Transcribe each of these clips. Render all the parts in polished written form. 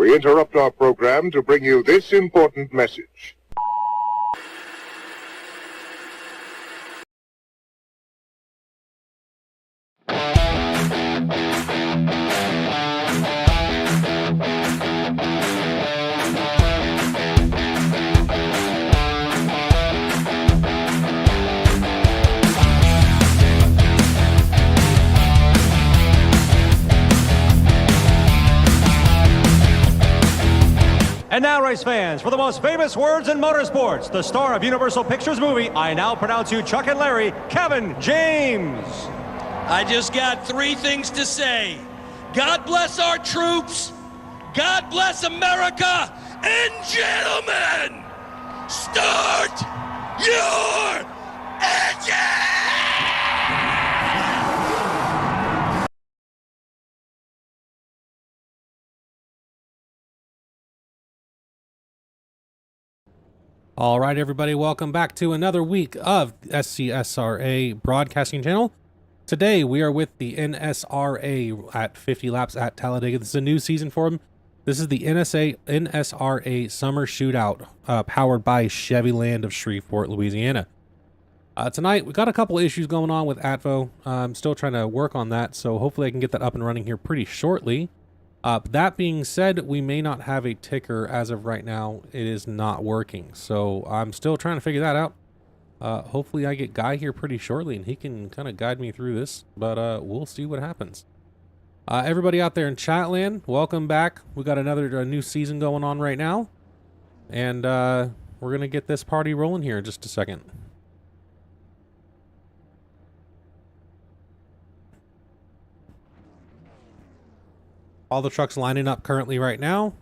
We interrupt our program to bring you this important message. And now, voice fans, for the most famous words in motorsports, the star of Universal Pictures movie, I now pronounce you Chuck and Larry, Kevin James. I just got three things to say. God bless our troops, God bless America, and gentlemen, start your engine! All right, everybody, welcome back to another week of NSRA Broadcasting Channel. Today, we are with the NSRA at 50 laps at Talladega. This is a new season for them. This is the NSRA Summer Shootout, powered by Chevy Land of Shreveport, Louisiana. Tonight, we got a couple issues going on with ATVO. I'm still trying to work on that, so hopefully I can get that up and running here pretty shortly. That being said, we may not have a ticker as of right now. It is not working, so I'm still trying to figure that out. Hopefully I get Guy here pretty shortly and he can kind of guide me through this, but we'll see what happens. Everybody out there in chat land, welcome back. We got another new season going on right now, and we're gonna get this party rolling here in just a second. All the trucks lining up currently right now.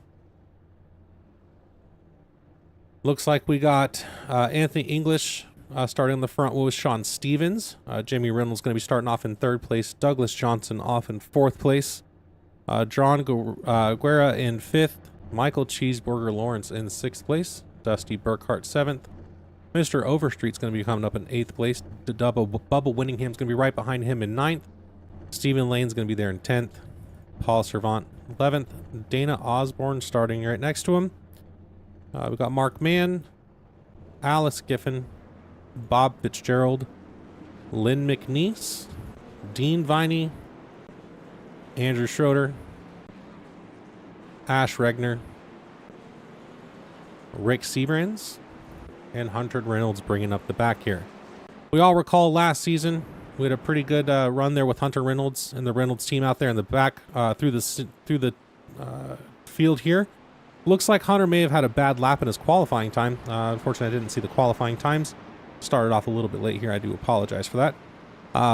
Looks like we got Anthony English starting on the front with Sean Stevens. Jamie Reynolds going to be starting off in third place. Douglas Johnson off in fourth place. John Guerra in fifth. Michael Cheeseburger Lawrence in sixth place. Dusty Burkhart seventh. Mr. Overstreet's going to be coming up in eighth place. Bubba Winningham's going to be right behind him in ninth. Stephen Lane's going to be there in 10th. Paul Servant 11th. Dana Osborne starting right next to him. We've got Mark Mann, Alice Giffen, Bob Fitzgerald, Lynn McNeese, Dean Viney, Andrew Schroeder, Ash Regner, Rick Seabrans, and Hunter Reynolds bringing up the back here. We all recall last season we had a pretty good run there with Hunter Reynolds and the Reynolds team out there in the back through the field here. Looks like Hunter may have had a bad lap in his qualifying time. Unfortunately, I didn't see the qualifying times. Started off a little bit late here. I do apologize for that.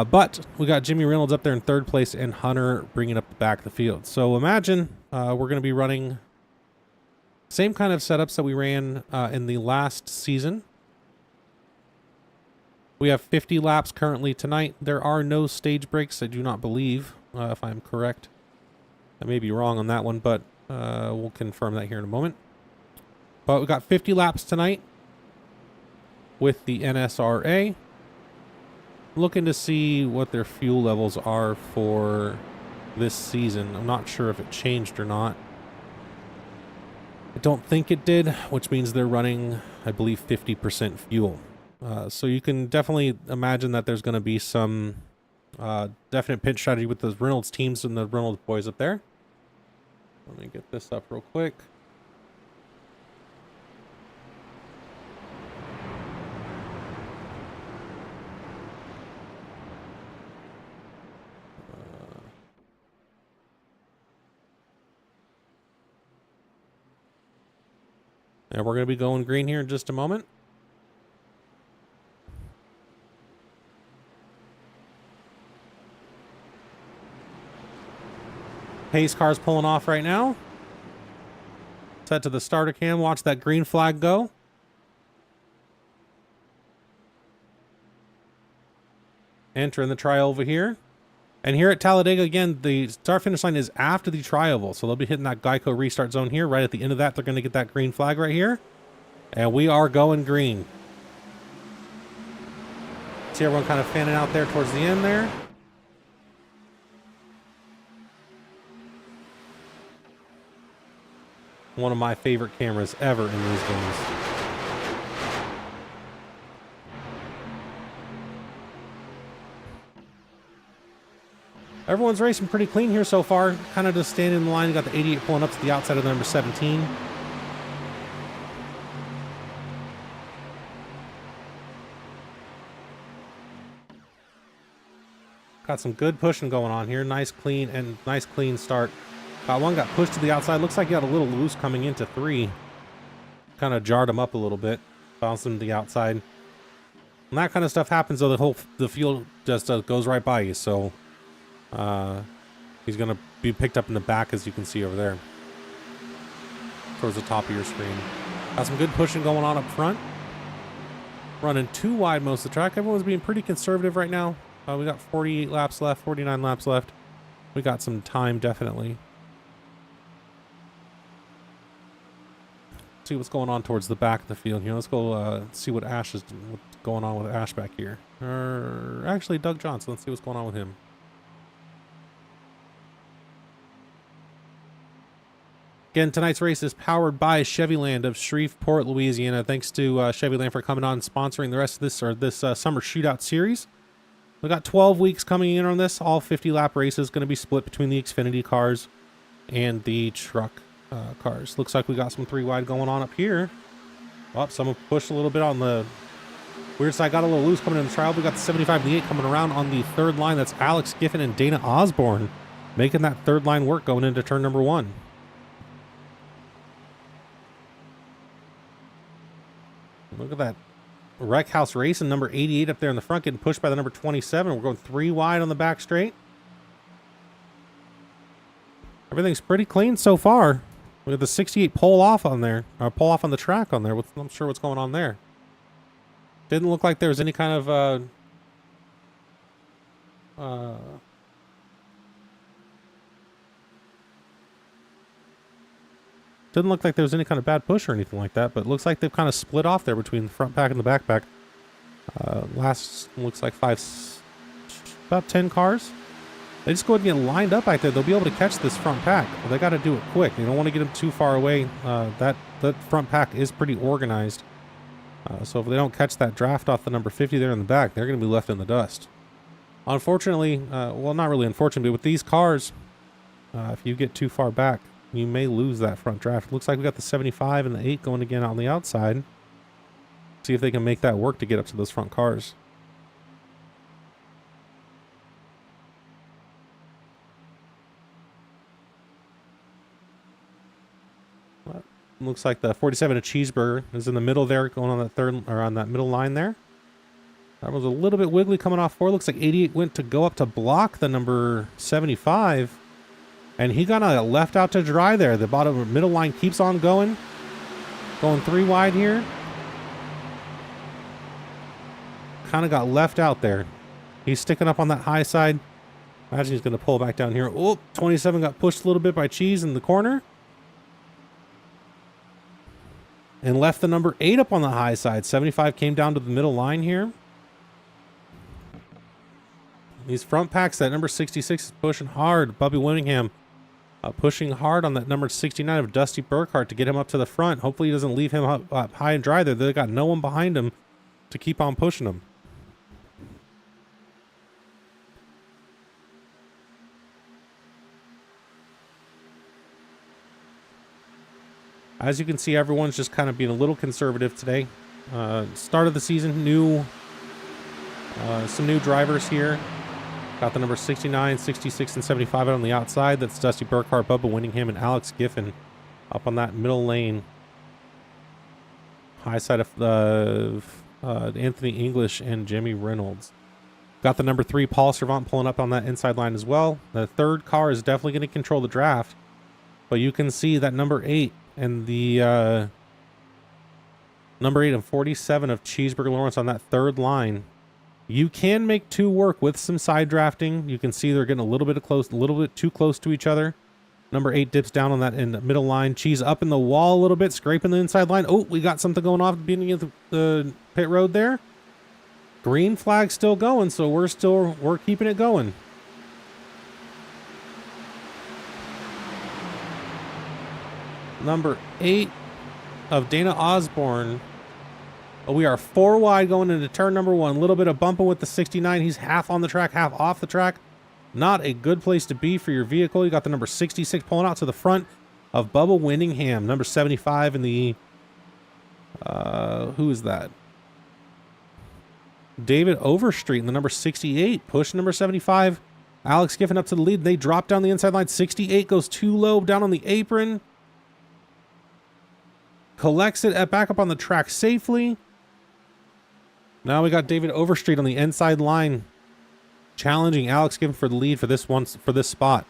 But we got Jimmy Reynolds up there in third place and Hunter bringing up the back of the field. So imagine we're going to be running same kind of setups that we ran in the last season. We have 50 laps currently tonight. There are no stage breaks, I do not believe, if I'm correct. I may be wrong on that one, but we'll confirm that here in a moment. But we got 50 laps tonight with the NSRA. Looking to see what their fuel levels are for this season. I'm not sure if it changed or not. I don't think it did, which means they're running, I believe, 50% fuel. So you can definitely imagine that there's going to be some definite pitch strategy with the Reynolds teams and the Reynolds boys up there. Let me get this up real quick. And we're going to be going green here in just a moment. Pace car's pulling off right now. Set to the starter cam. Watch that green flag go. Entering the tri-oval here. And here at Talladega, again, the start finish line is after the tri-oval. So they'll be hitting that Geico restart zone here. Right at the end of that, they're going to get that green flag right here. And we are going green. See everyone kind of fanning out there towards the end there. One of my favorite cameras ever in these games. Everyone's racing pretty clean here so far. Kind of just standing in the line. You got the 88 pulling up to the outside of the number 17. Got some good pushing going on here. Nice clean start. One got pushed to the outside. Looks like he got a little loose coming into 3. kind of jarred him up a little bit, bounced him to the outside. When that kind of stuff happens, though, the field just goes right by you. So he's going to be picked up in the back, as you can see over there, towards the top of your screen. Got some good pushing going on up front. Running too wide most of the track. Everyone's being pretty conservative right now. We got 48 laps left, 49 laps left. We got some time, definitely. See what's going on towards the back of the field here. Let's go see what's going on with Ash back here. Actually, Doug Johnson. Let's see what's going on with him. Again, tonight's race is powered by Chevyland of Shreveport, Louisiana. Thanks to Chevyland for coming on and sponsoring the rest of this Summer Shootout series. We got 12 weeks coming in on this. All 50-lap races going to be split between the Xfinity cars and the truck cars. Looks like we got some 3-wide going on up here. Oh, someone pushed a little bit on the weird side. Got a little loose coming in the trial. We got the 75 and the 8 coming around on the third line. That's Alex Giffen and Dana Osborne making that third line work going into turn number 1. Look at that Wreck House Racing, number 88 up there in the front, getting pushed by the number 27. We're going 3 wide on the back straight. Everything's pretty clean so far. We got the 68 pull off on there, or pull off on the track on there. I'm not sure what's going on there. Didn't look like there was any kind of didn't look like there was any kind of bad push or anything like that, but it looks like they've kind of split off there between the front pack and the back pack. Last looks like about 10 cars. They just go ahead and get lined up back there. They'll be able to catch this front pack. But they got to do it quick. You don't want to get them too far away. That front pack is pretty organized. So if they don't catch that draft off the number 50 there in the back, they're going to be left in the dust. Unfortunately, well, not really unfortunately, but with these cars, if you get too far back, you may lose that front draft. Looks like we got the 75 and the 8 going again on the outside. See if they can make that work to get up to those front cars. Looks like the 47 of Cheeseburger is in the middle there, going on that third, or on that middle line there. That was a little bit wiggly coming off 4. Looks like 88 went to go up to block the number 75. And he got left out to dry there. The bottom middle line keeps on going. Going 3 wide here. Kind of got left out there. He's sticking up on that high side. Imagine he's going to pull back down here. Oh, 27 got pushed a little bit by Cheese in the corner. And left the number 8 up on the high side. 75 came down to the middle line here. These front packs, that number 66 is pushing hard. Bubby Winningham pushing hard on that number 69 of Dusty Burkhart to get him up to the front. Hopefully he doesn't leave him up high and dry there. They got no one behind him to keep on pushing him. As you can see, everyone's just kind of being a little conservative today. Start of the season, some new drivers here. Got the number 69, 66, and 75 out on the outside. That's Dusty Burkhart, Bubba Winningham, and Alex Giffen up on that middle lane. High side of Anthony English and Jimmy Reynolds. Got the number 3, Paul Servant, pulling up on that inside line as well. The third car is definitely going to control the draft. But you can see that number 8 and the number 8 and 47 of Cheeseburger Lawrence on that third line. You can make 2 work with some side drafting. You can see they're getting a little bit too close to each other. Number 8 dips down on that in the middle line. Cheese up in the wall a little bit, scraping the inside line. Oh, we got something going off at the beginning of the pit road there. Green flag still going, so we're keeping it going. Number 8 of Dana Osborne. We are 4 wide going into turn number 1. A little bit of bumping with the 69. He's half on the track, half off the track. Not a good place to be for your vehicle. You got the number 66 pulling out to the front of Bubba Winningham. Number 75 in the... who is that? David Overstreet in the number 68. Push number 75. Alex Giffen up to the lead. They drop down the inside line. 68 goes too low down on the apron. collects it back up on the track safely. Now we got David Overstreet on the inside line, challenging Alex Gibbon for the lead for this spot.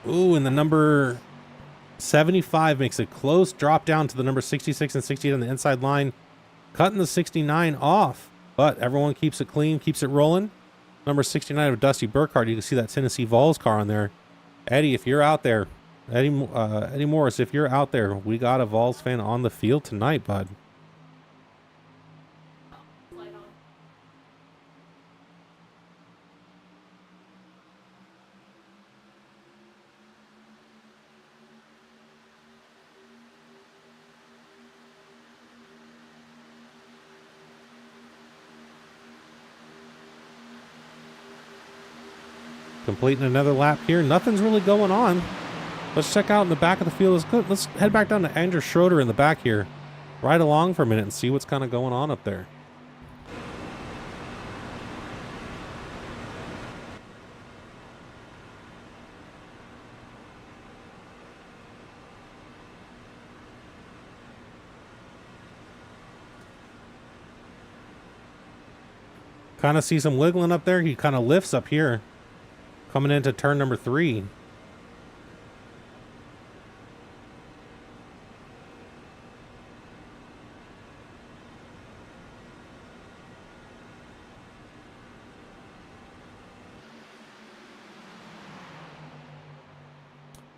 Ooh, and the number 75 makes a close drop down to the number 66 and 68 on the inside line, cutting the 69 off. But everyone keeps it clean, keeps it rolling. Number 69 of Dusty Burkhardt. You can see that Tennessee Vols car on there. Eddie, if you're out there, Eddie Morris, if you're out there, we got a Vols fan on the field tonight, bud. Completing another lap here. Nothing's really going on. Let's check out in the back of the field. Let's head back down to Andrew Schroeder in the back here. Ride along for a minute and see what's kind of going on up there. Kind of see some wiggling up there. He kind of lifts up here. Coming into turn number 3.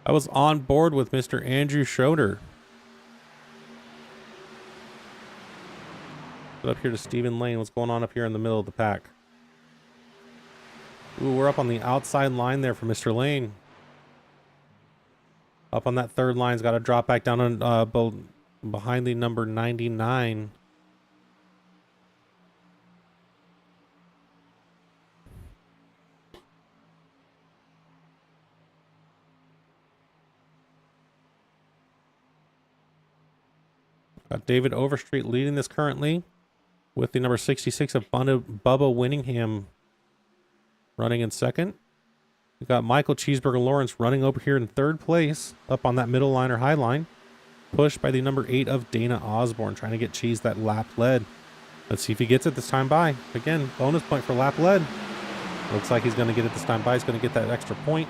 I was on board with Mr. Andrew Schroeder. Up here to Stephen Lane. What's going on up here in the middle of the pack? Ooh, we're up on the outside line there for Mr. Lane. Up on that third line's got to drop back down on behind the number 99. Got David Overstreet leading this currently with the number 66 of Bubba Winningham running in second. We got Michael Cheeseburger Lawrence running over here in third place, up on that middle line or high line. Pushed by the number 8 of Dana Osborne, trying to get Cheese that lap lead. Let's see if he gets it this time by. Again, bonus point for lap lead. Looks like he's going to get it this time by. He's going to get that extra point.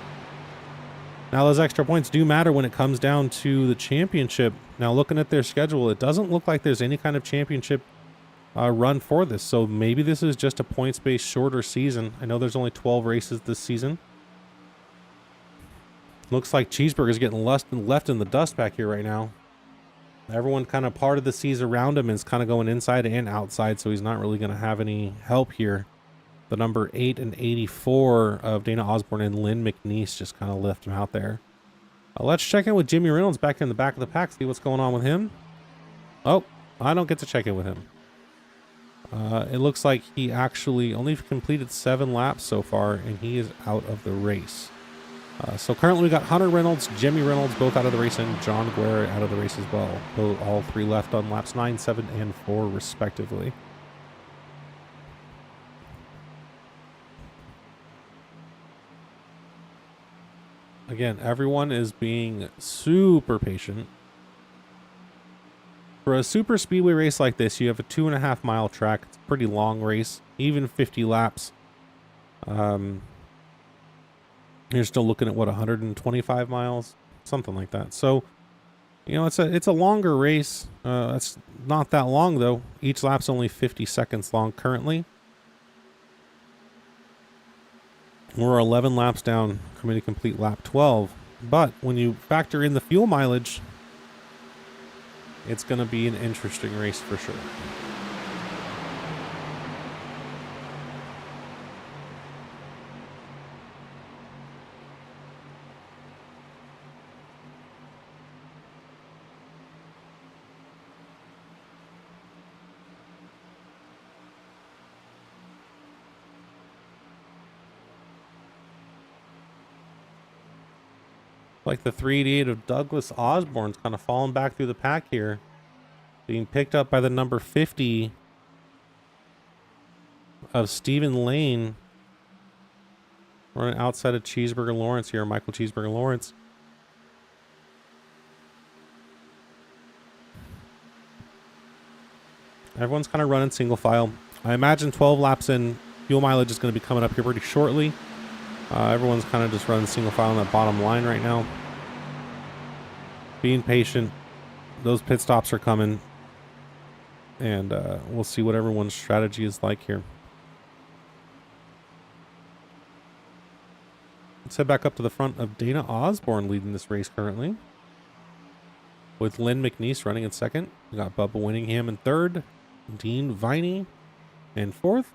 Now, those extra points do matter when it comes down to the championship. Now, looking at their schedule, it doesn't look like there's any kind of championship run for this, so maybe this is just a points-based shorter season. I know there's only 12 races this season. Looks like Cheeseburger's getting left in the dust back here right now. Everyone kind of part of the seas around him is kind of going inside and outside, so he's not really going to have any help here. The number 8 and 84 of Dana Osborne and Lynn McNeese just kind of left him out there. Let's check in with Jimmy Reynolds back in the back of the pack, see what's going on with him. Oh, I don't get to check in with him. It looks like he actually only completed 7 laps so far, and he is out of the race. So currently we got Hunter Reynolds, Jimmy Reynolds, both out of the race, and John Guerra out of the race as well. All 3 left on laps 9, 7, and 4 respectively. Again, everyone is being super patient. For a super speedway race like this, you have a 2.5 mile track. It's a pretty long race, even 50 laps. You're still looking at what, 125 miles, something like that. So, you know, it's a longer race. It's not that long though. Each lap's only 50 seconds long currently. We're 11 laps down, coming to complete lap 12. But when you factor in the fuel mileage, it's going to be an interesting race for sure. Like the 388 of Douglas Osborne's kind of falling back through the pack here. Being picked up by the number 50 of Stephen Lane. Running outside of Cheeseburger Lawrence here, Michael Cheeseburger Lawrence. Everyone's kind of running single file. I imagine 12 laps in, fuel mileage is going to be coming up here pretty shortly. Everyone's kind of just running single file on that bottom line right now. Being patient. Those pit stops are coming. And we'll see what everyone's strategy is like here. Let's head back up to the front of Dana Osborne leading this race currently. With Lynn McNeese running in second. We got Bubba Winningham in third. Dean Viney in fourth.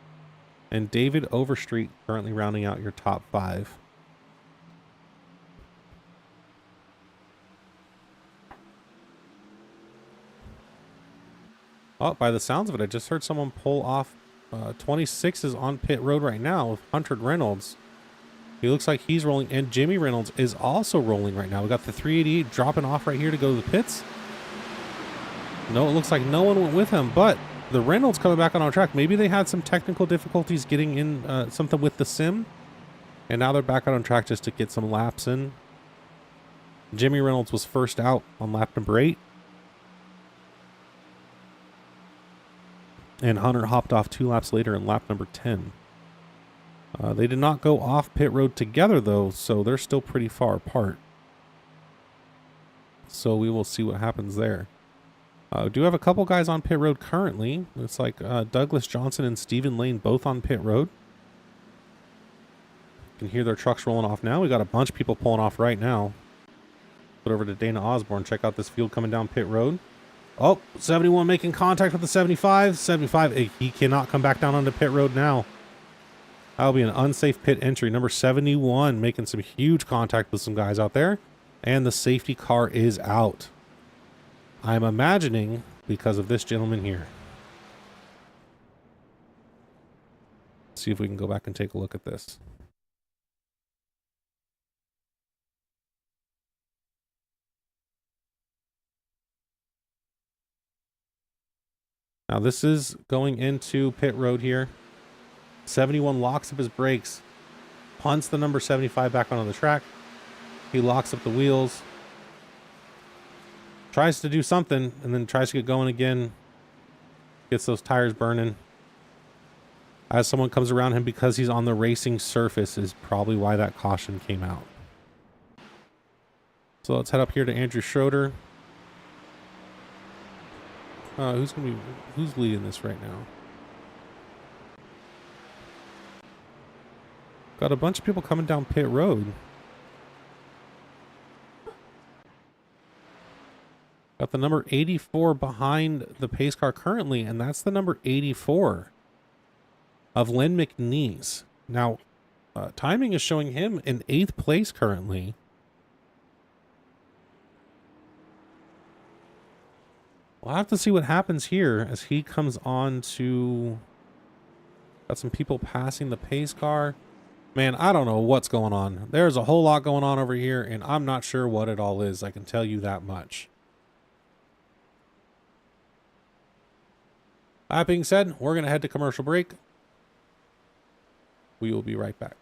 And David Overstreet currently rounding out your top 5. Oh, by the sounds of it, I just heard someone pull off. 26 is on pit road right now with Hunter Reynolds. He looks like he's rolling, and Jimmy Reynolds is also rolling right now. We got the 388 dropping off right here to go to the pits. No, it looks like no one went with him, but the Reynolds coming back on our track. Maybe they had some technical difficulties getting in something with the sim, and now they're back out on track just to get some laps in. Jimmy Reynolds was first out on lap number 8. And Hunter hopped off 2 laps later in lap number 10. They did not go off pit road together, though, so they're still pretty far apart. So we will see what happens there. Do have a couple guys on pit road currently. It's like Douglas Johnson and Stephen Lane both on pit road. You can hear their trucks rolling off now. We got a bunch of people pulling off right now. Put over to Dana Osborne. Check out this field coming down pit road. Oh, 71 making contact with the 75. 75, he cannot come back down onto pit road now. That'll be an unsafe pit entry. Number 71 making some huge contact with some guys out there. And the safety car is out. I'm imagining because of this gentleman here. Let's see if we can go back and take a look at this. Now this is going into pit road here. 71 locks up his brakes, punts the number 75 back onto the track. He locks up the wheels, tries to do something, and then tries to get going again. Gets those tires burning. As someone comes around him because he's on the racing surface is probably why that caution came out. So let's head up here to Andrew Schroeder. Who's leading this right now? Got a bunch of people coming down pit road. Got the number 84 behind the pace car currently, and that's the number 84 of Lynn McNeese. Now, timing is showing him in 8th place currently. We'll have to see what happens here as he comes on to... Got some people passing the pace car. Man, I don't know what's going on. There's a whole lot going on over here, and I'm not sure what it all is. I can tell you that much. That being said, we're going to head to commercial break. We will be right back.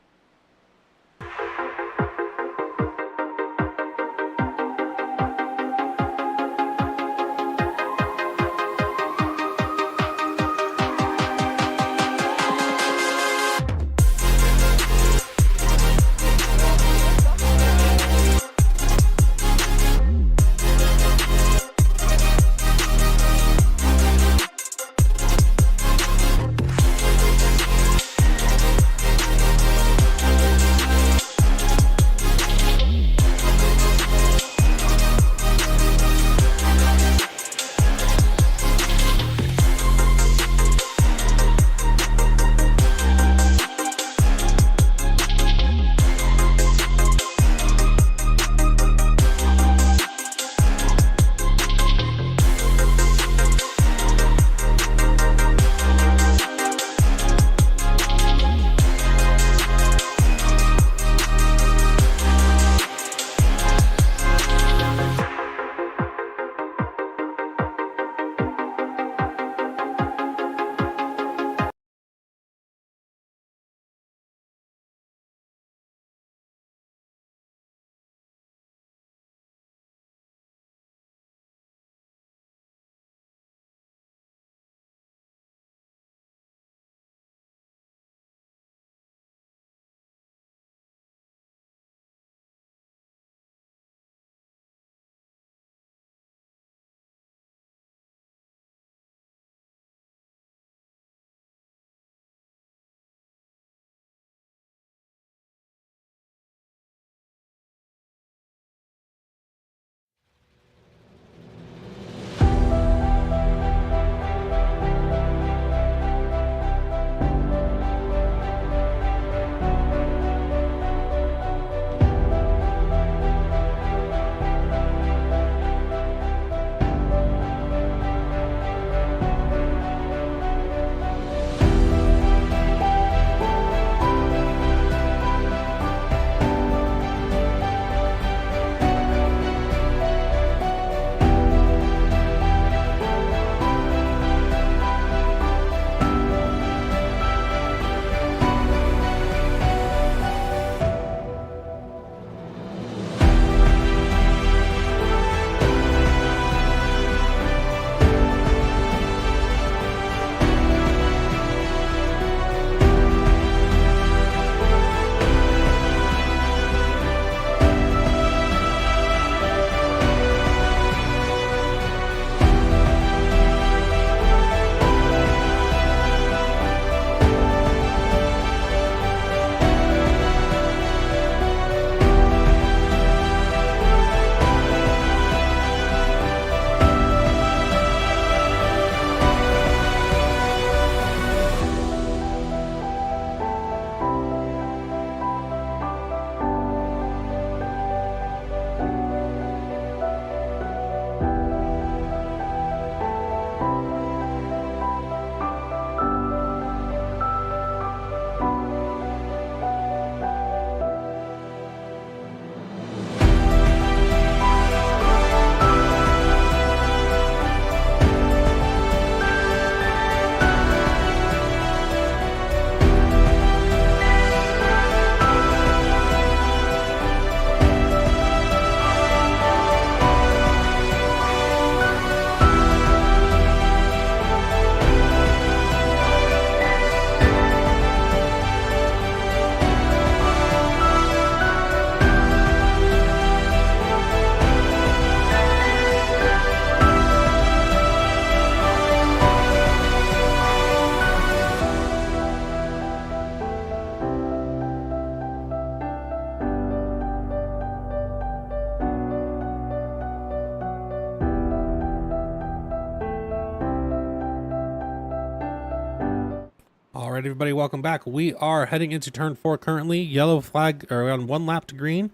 All right, everybody, welcome back. We are heading into turn 4 currently. Yellow flag, or on 1 lap to green.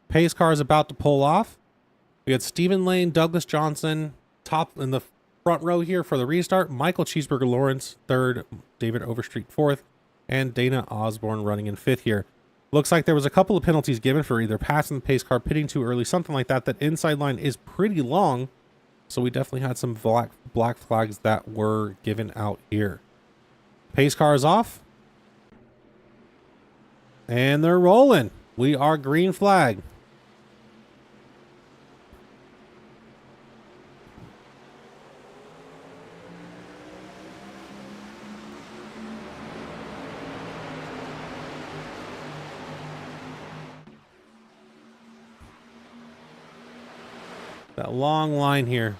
Pace car is about to pull off. We got Stephen Lane, Douglas Johnson, top in the front row here for the restart. Michael Cheeseburger Lawrence, 3rd. David Overstreet, 4th. And Dana Osborne running in 5th here. Looks like there was a couple of penalties given for either passing the pace car, pitting too early, something like that. That inside line is pretty long. So we definitely had some black flags that were given out here. Pace car is off. And they're rolling. We are green flag. That long line here.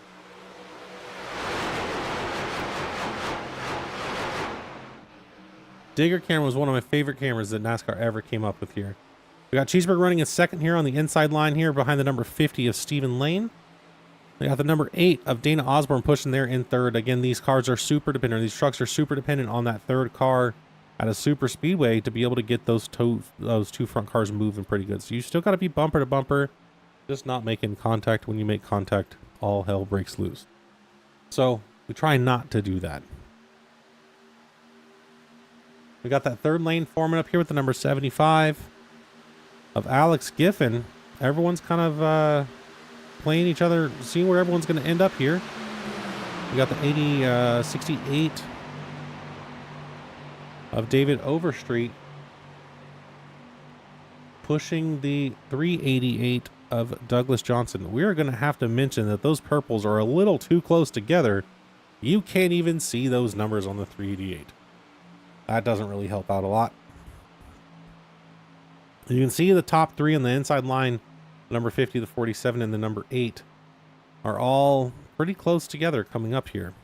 Digger camera was one of my favorite cameras that NASCAR ever came up with here. We got Cheeseburg running in 2nd here on the inside line here behind the number 50 of Stephen Lane. We got the number 8 of Dana Osborne pushing there in 3rd. Again, these cars are super dependent. These trucks are super dependent on that 3rd car at a super speedway to be able to get those two front cars moving pretty good. So you still got to be bumper to bumper, just not making contact. When you make contact, all hell breaks loose. So we try not to do that. We got that 3rd lane forming up here with the number 75 of Alex Giffen. Everyone's kind of playing each other, seeing where everyone's going to end up here. We got the 68 of David Overstreet pushing the 388 of Douglas Johnson. We're going to have to mention that those purples are a little too close together. You can't even see those numbers on the 388. That doesn't really help out a lot. You can see the top 3 on the inside line, number 50, the 47, and the number 8 are all pretty close together coming up here.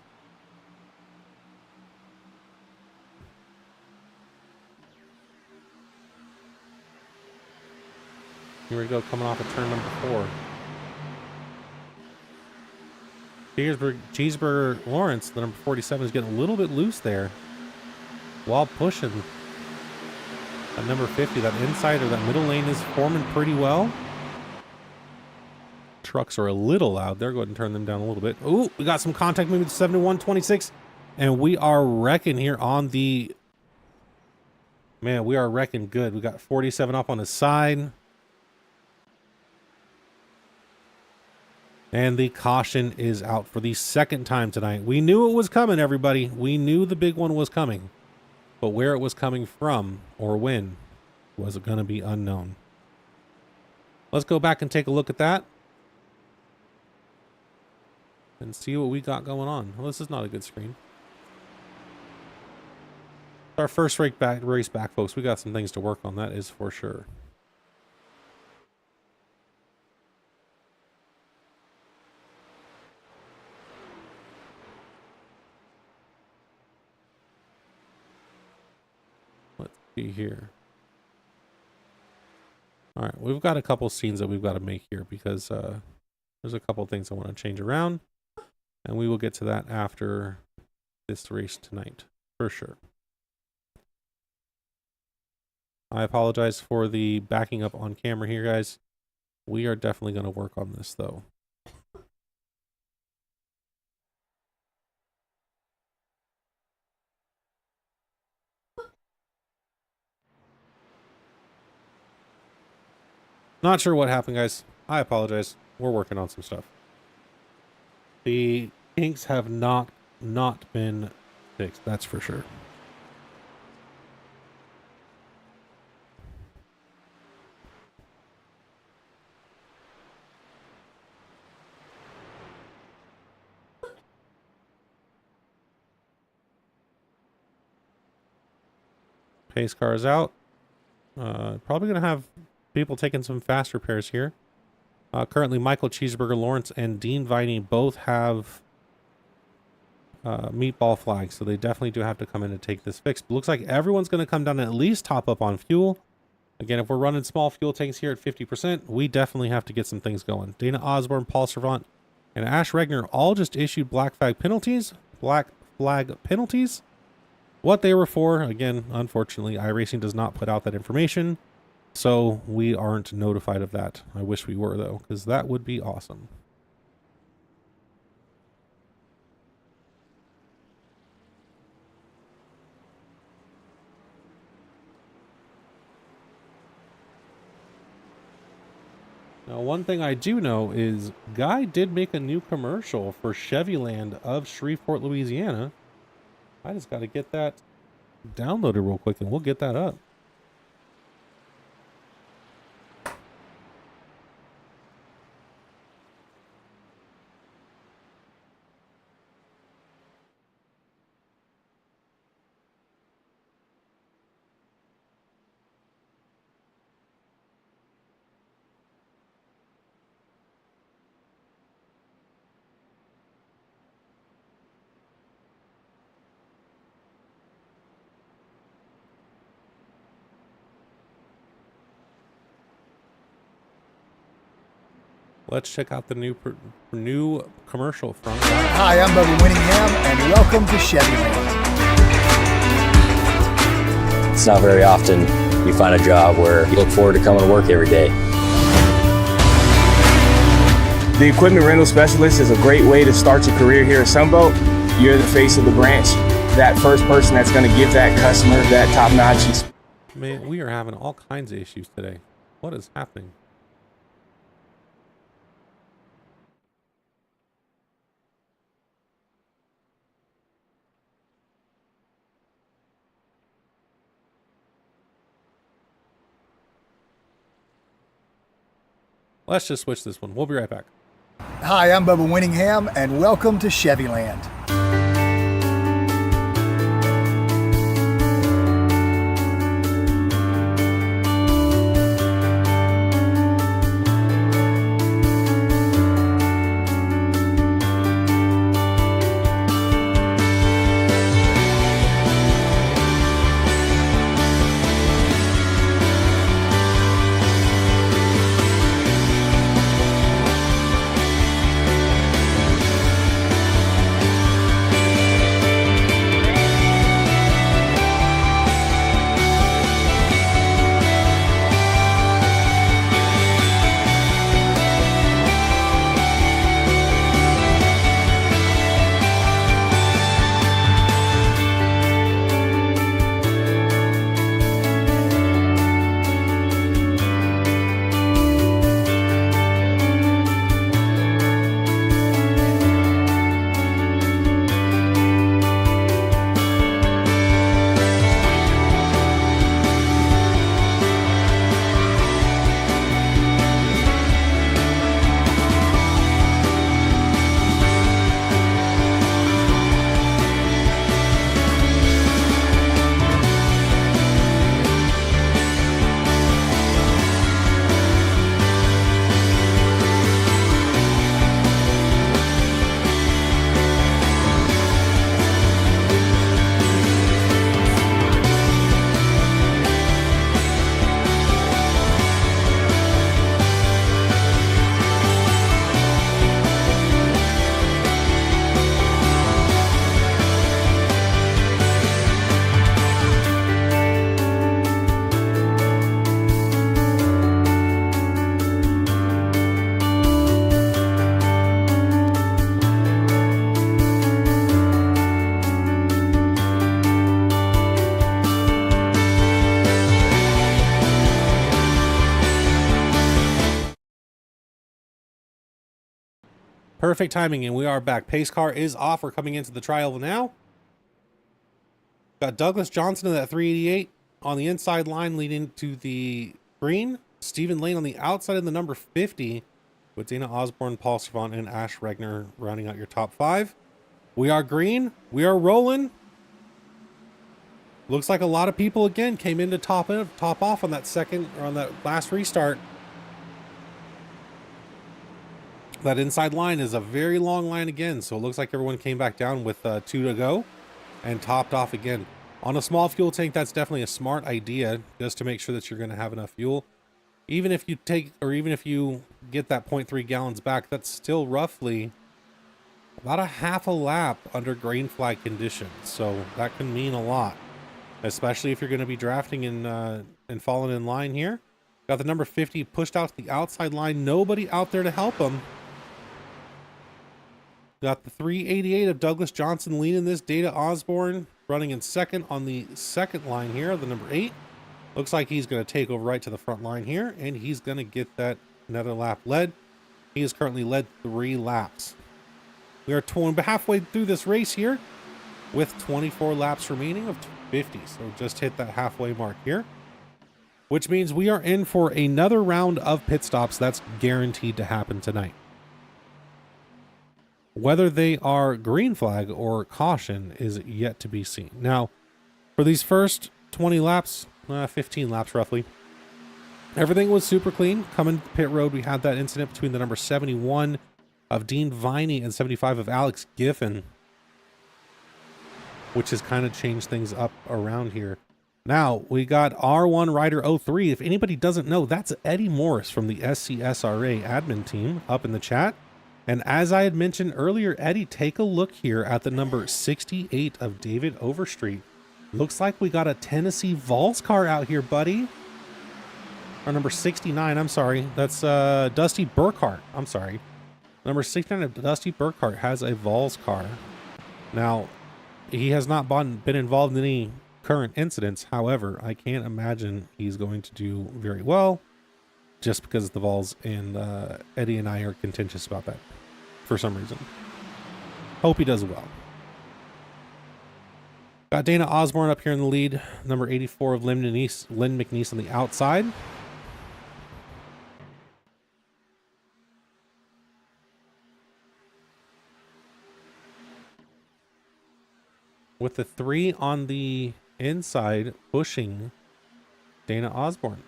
Here we go, coming off of turn number 4. Cheeseburger Lawrence, the number 47, is getting a little bit loose there while pushing. That number 50, that inside or that middle lane is forming pretty well. Trucks are a little loud. They're going to turn them down a little bit. Oh, we got some contact movement to 71.26. And we are wrecking here on the... Man, we are wrecking good. We got 47 up on the side. And the caution is out for the 2nd time tonight. We knew it was coming, everybody. We knew the big one was coming. But where it was coming from or when was going to be unknown. Let's go back and take a look at that and see what we got going on. Well, this is not a good screen. Our first race back, folks. We got some things to work on, that is for sure. Here. All right, we've got a couple scenes that we've got to make here because there's a couple things I want to change around, and we will get to that after this race tonight for sure. I apologize for the backing up on camera here, guys. We are definitely going to work on this though. Not sure what happened, guys. I apologize. We're working on some stuff. The kinks have not been fixed, that's for sure. Pace car is out. Probably going to have people taking some fast repairs here. Currently, Michael Cheeseburger Lawrence and Dean Viney both have meatball flags, so they definitely do have to come in and take this fixed. Looks like everyone's going to come down and at least top up on fuel. Again, if we're running small fuel tanks here at 50%, we definitely have to get some things going. Dana Osborne, Paul Servant, and Ash Regner all just issued black flag penalties. what they were for. Again, unfortunately, iRacing does not put out that information, so we aren't notified of that. I wish we were, though, because that would be awesome. Now, one thing I do know is Guy did make a new commercial for Chevyland of Shreveport, Louisiana. I just got to get that downloaded real quick and we'll get that up. Let's check out the new commercial from. Hi, I'm Bubba Winningham, and welcome to Chevyland. It's not very often you find a job where you look forward to coming to work every day. The equipment rental specialist is a great way to start your career here at Sunbelt. You're the face of the branch, that first person that's going to give that customer that top-notch. Man, we are having all kinds of issues today. What is happening? Let's just switch this one. We'll be right back. Hi, I'm Bubba Winningham, and welcome to Chevyland. Perfect timing, and we are back. Pace car is off. We're coming into the trial now. Got Douglas Johnson in that 388 on the inside line leading to the green. Stephen Lane on the outside in the number 50 with Dana Osborne, Paul Servant, and Ash Regner rounding out your top 5. We are green. We are rolling. Looks like a lot of people again came in to top off on that second or on that last restart. That inside line is a very long line again, so it looks like everyone came back down with 2 to go and topped off again. On a small fuel tank, that's definitely a smart idea, just to make sure that you're going to have enough fuel. Even if you take, or even if you get that 0.3 gallons back, that's still roughly about a half a lap under green flag conditions. So that can mean a lot, especially if you're going to be drafting and falling in line here. Got the number 50 pushed out to the outside line. Nobody out there to help him. Got the 388 of Douglas Johnson leading this. Data Osborne running in second on the second line here, the number 8. Looks like he's going to take over right to the front line here, and he's going to get that another lap led. He has currently led 3 laps. We are halfway through this race here with 24 laps remaining of 50. So just hit that halfway mark here, which means we are in for another round of pit stops. That's guaranteed to happen tonight. Whether they are green flag or caution is yet to be seen. Now, for these first 20 laps, 15 laps roughly, everything was super clean. Coming to pit road, we had that incident between the number 71 of Dean Viney and 75 of Alex Giffen, which has kind of changed things up around here. Now, we got R1 Rider 03. If anybody doesn't know, that's Eddie Morris from the NSRA admin team up in the chat. And as I had mentioned earlier, Eddie, take a look here at the number 68 of David Overstreet. Looks like we got a Tennessee Vols car out here, buddy. Or number 69, I'm sorry. That's Dusty Burkhart. I'm sorry. Number 69 of Dusty Burkhart has a Vols car. Now, he has not been involved in any current incidents. However, I can't imagine he's going to do very well just because the Vols and Eddie and I are contentious about that for some reason. Hope he does well. Got Dana Osborne up here in the lead. Number 84 of Lynn McNeese on the outside. With the 3 on the inside pushing Dana Osborne.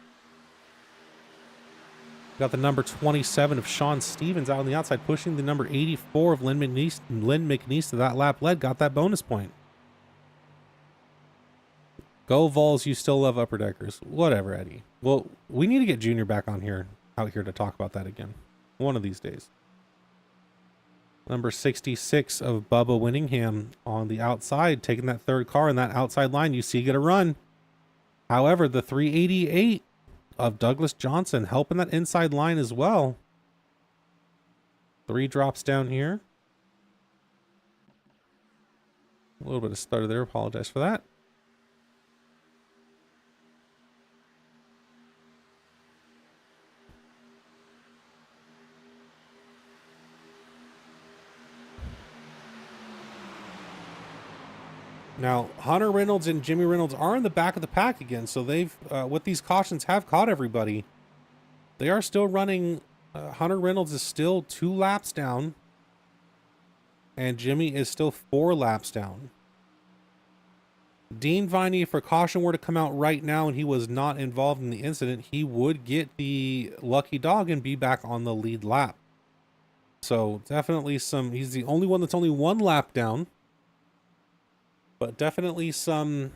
Got the number 27 of Sean Stevens out on the outside, pushing the number 84 of Lynn McNeese to that lap led. Got that bonus point. Go Vols, you still love upper deckers. Whatever, Eddie. Well, we need to get Junior back out here to talk about that again. One of these days. Number 66 of Bubba Winningham on the outside, taking that third car in that outside line. You see get a run. However, the 388 of Douglas Johnson helping that inside line as well. 3 drops down here. A little bit of stutter there. Apologize for that. Now, Hunter Reynolds and Jimmy Reynolds are in the back of the pack again, so they've, with these cautions, have caught everybody. They are still running. Hunter Reynolds is still 2 laps down, and Jimmy is still 4 laps down. Dean Viney, if a caution were to come out right now and he was not involved in the incident, he would get the lucky dog and be back on the lead lap. So definitely he's the only one that's only 1 lap down. But definitely some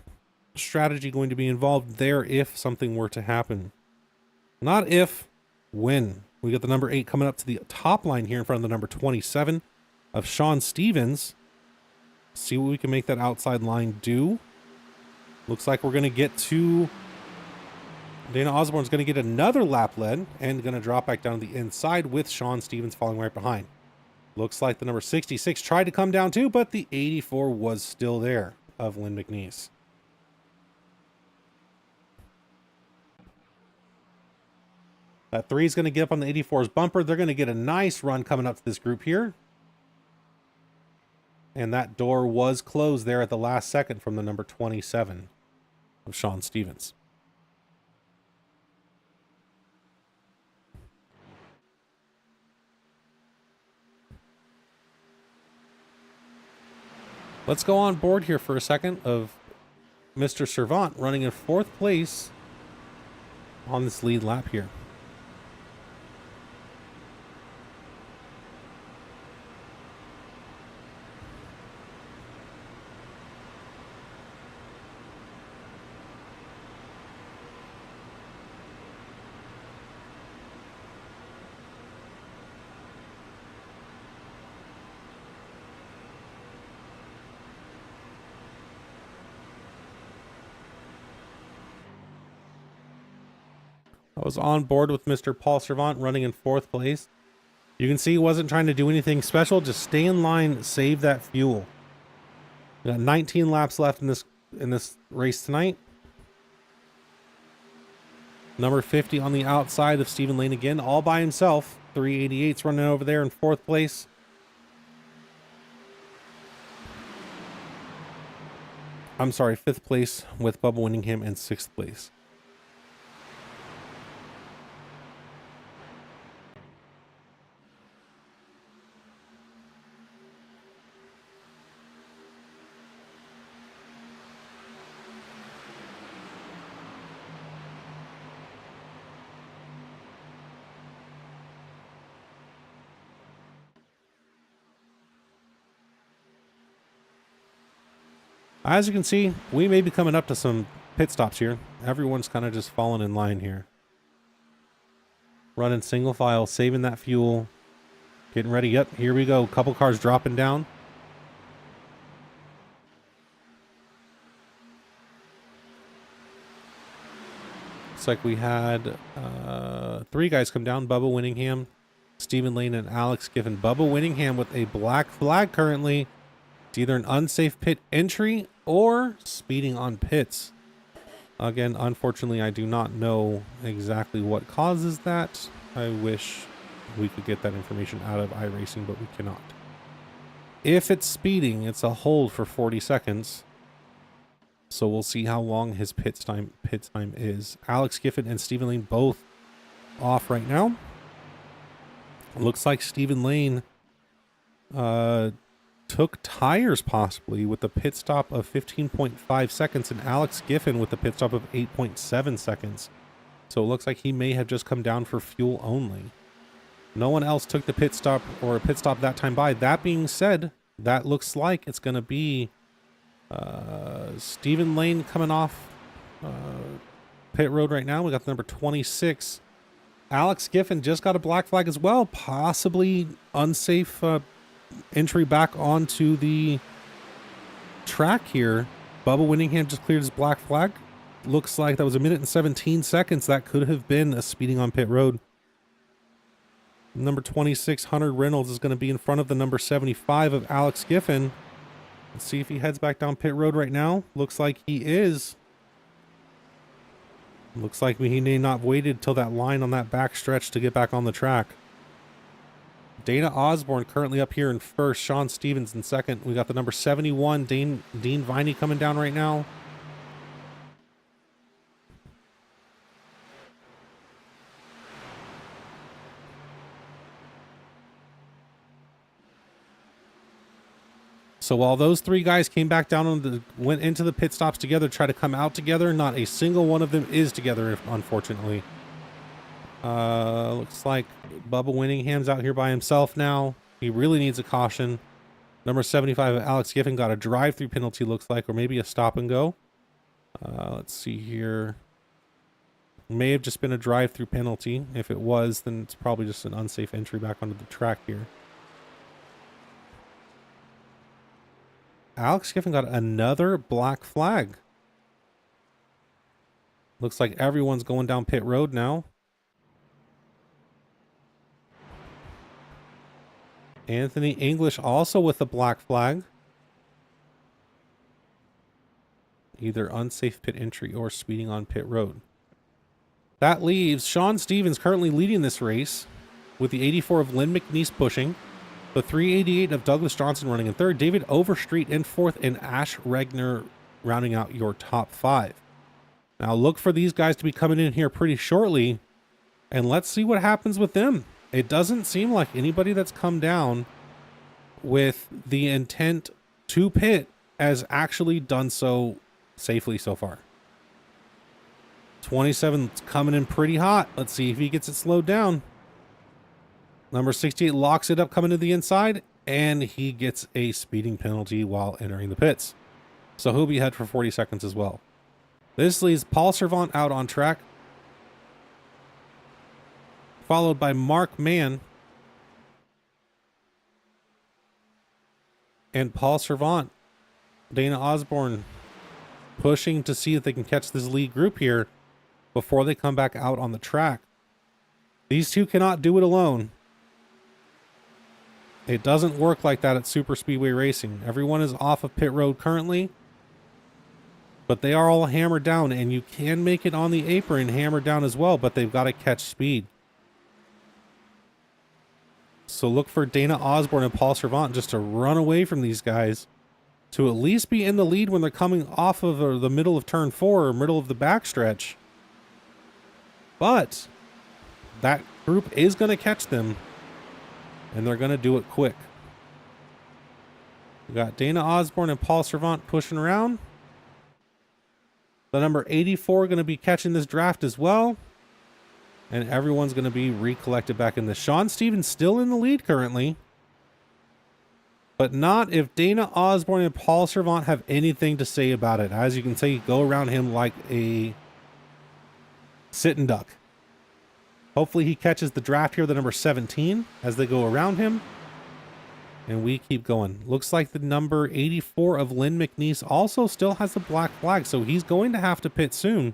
strategy going to be involved there if something were to happen. Not if, when. We got the number 8 coming up to the top line here in front of the number 27 of Sean Stevens. See what we can make that outside line do. Looks like we're going to get to... Dana Osborne's going to get another lap lead and going to drop back down to the inside with Sean Stevens falling right behind. Looks like the number 66 tried to come down too, but the 84 was still there of Lynn McNeese. That 3 is going to get up on the 84's bumper. They're going to get a nice run coming up to this group here. And that door was closed there at the last second from the number 27 of Sean Stevens. Let's go on board here for a second of Mr. Servant running in 4th place on this lead lap here. I was on board with Mr. Paul Servant running in 4th place. You can see he wasn't trying to do anything special. Just stay in line, save that fuel. We got 19 laps left in this race tonight. Number 50 on the outside of Stephen Lane again, all by himself. 388's running over there in 4th place. I'm sorry, 5th place with Bubba Winningham in 6th place. As you can see, we may be coming up to some pit stops here. Everyone's kind of just falling in line here. Running single file, saving that fuel. Getting ready. Yep, here we go. Couple cars dropping down. Looks like we had 3 guys come down. Bubba Winningham, Stephen Lane, and Alex Giffen. Bubba Winningham with a black flag currently. It's either an unsafe pit entry or speeding on pits. Again, unfortunately, I do not know exactly what causes that. I wish we could get that information out of iRacing, but we cannot. If it's speeding, it's a hold for 40 seconds. So we'll see how long his pit time is. Alex Giffen and Stephen Lane both off right now. Looks like Stephen Lane took tires possibly with a pit stop of 15.5 seconds and Alex Giffen with a pit stop of 8.7 seconds. So it looks like he may have just come down for fuel only. No one else took the pit stop or a pit stop that time by. That being said, that looks like it's going to be Stephen Lane coming off pit road right now. We got the number 26. Alex Giffen just got a black flag as well. Possibly unsafe entry back onto the track here. Bubba Winningham just cleared his black flag. Looks like that was 1 minute and 17 seconds. That could have been a speeding on pit road. Number 26, Hunter Reynolds, is going to be in front of the number 75 of Alex Giffen. Let's see if he heads back down pit road right now. Looks like he is. Looks like he may not have waited till that line on that back stretch to get back on the track. Dana Osborne currently up here in first. Sean Stevens in second. We got the number 71, Dean Viney, coming down right now. So while those 3 guys came back down went into the pit stops together, try to come out together, not a single one of them is together, unfortunately. Looks like Bubba Winningham's out here by himself now. He really needs a caution. Number 75, Alex Giffen, got a drive-through penalty, looks like, or maybe a stop and go. Let's see here. May have just been a drive-through penalty. If it was, then it's probably just an unsafe entry back onto the track here. Alex Giffen got another black flag. Looks like everyone's going down pit road now. Anthony English also with a black flag. Either unsafe pit entry or speeding on pit road. That leaves Sean Stevens currently leading this race with the 84 of Lynn McNeese pushing. The 388 of Douglas Johnson running in third. David Overstreet in fourth, and Ash Regner rounding out your top 5. Now look for these guys to be coming in here pretty shortly, and let's see what happens with them. It doesn't seem like anybody that's come down with the intent to pit has actually done so safely so far. 27's coming in pretty hot. Let's see if he gets it slowed down. Number 68 locks it up coming to the inside, and he gets a speeding penalty while entering the pits. So he'll be ahead for 40 seconds as well. This leaves Paul Servant out on track, followed by Mark Mann and Paul Servant. Dana Osborne pushing to see if they can catch this lead group here. before they come back out on the track. These two cannot do it alone. It doesn't work like that at Super Speedway Racing. Everyone is off of pit road currently, but they are all hammered down, and you can make it on the apron hammered down as well, but they've got to catch speed. So look for Dana Osborne and Paul Servant just to run away from these guys, to at least be in the lead when they're coming off of the middle of turn 4 or middle of the backstretch. But that group is going to catch them, and they're going to do it quick. We got Dana Osborne and Paul Servant pushing around. The number 84 going to be catching this draft as well. And everyone's going to be recollected back in this. Sean Stevens still in the lead currently. But not if Dana Osborne and Paul Servant have anything to say about it. As you can see, go around him like a sitting duck. Hopefully he catches the draft here, the number 17, as they go around him. And we keep going. Looks like the number 84 of Lynn McNeese also still has the black flag, so he's going to have to pit soon.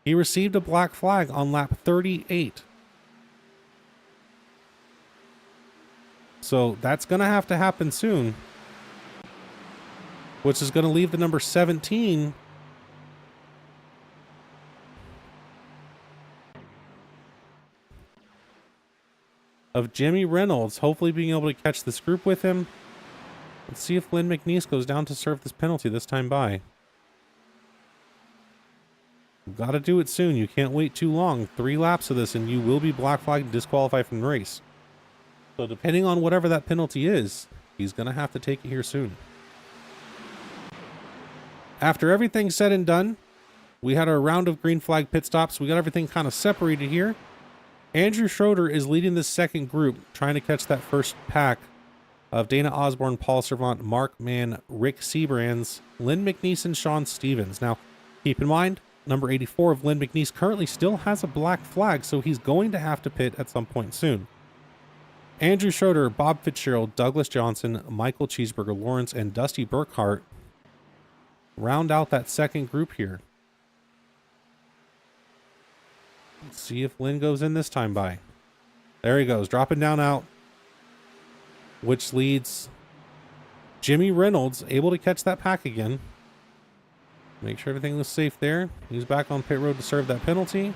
He received a black flag on lap 38. So that's going to have to happen soon, which is going to leave the number 17 of Jimmy Reynolds, hopefully being able to catch this group with him. Let's see if Lynn McNeese goes down to serve this penalty this time by. You've got to do it soon. You can't wait too long. 3 laps of this and you will be black flagged and disqualified from the race. So depending on whatever that penalty is, he's going to have to take it here soon. After everything's said and done, we had our round of green flag pit stops. We got everything kind of separated here. Andrew Schroeder is leading this second group, trying to catch that first pack of Dana Osborne, Paul Servant, Mark Mann, Rick Seabrands, Lynn McNeese, and Sean Stevens. Now, keep in mind, number 84 of Lynn McNeese currently still has a black flag, so he's going to have to pit at some point soon. Andrew Schroeder, Bob Fitzgerald, Douglas Johnson, Michael Cheeseburger Lawrence, and Dusty Burkhart round out that second group here. Let's see if Lynn goes in this time by. There he goes, dropping down out, which leads Jimmy Reynolds able to catch that pack again. Make sure everything was safe there. He's back on pit road to serve that penalty.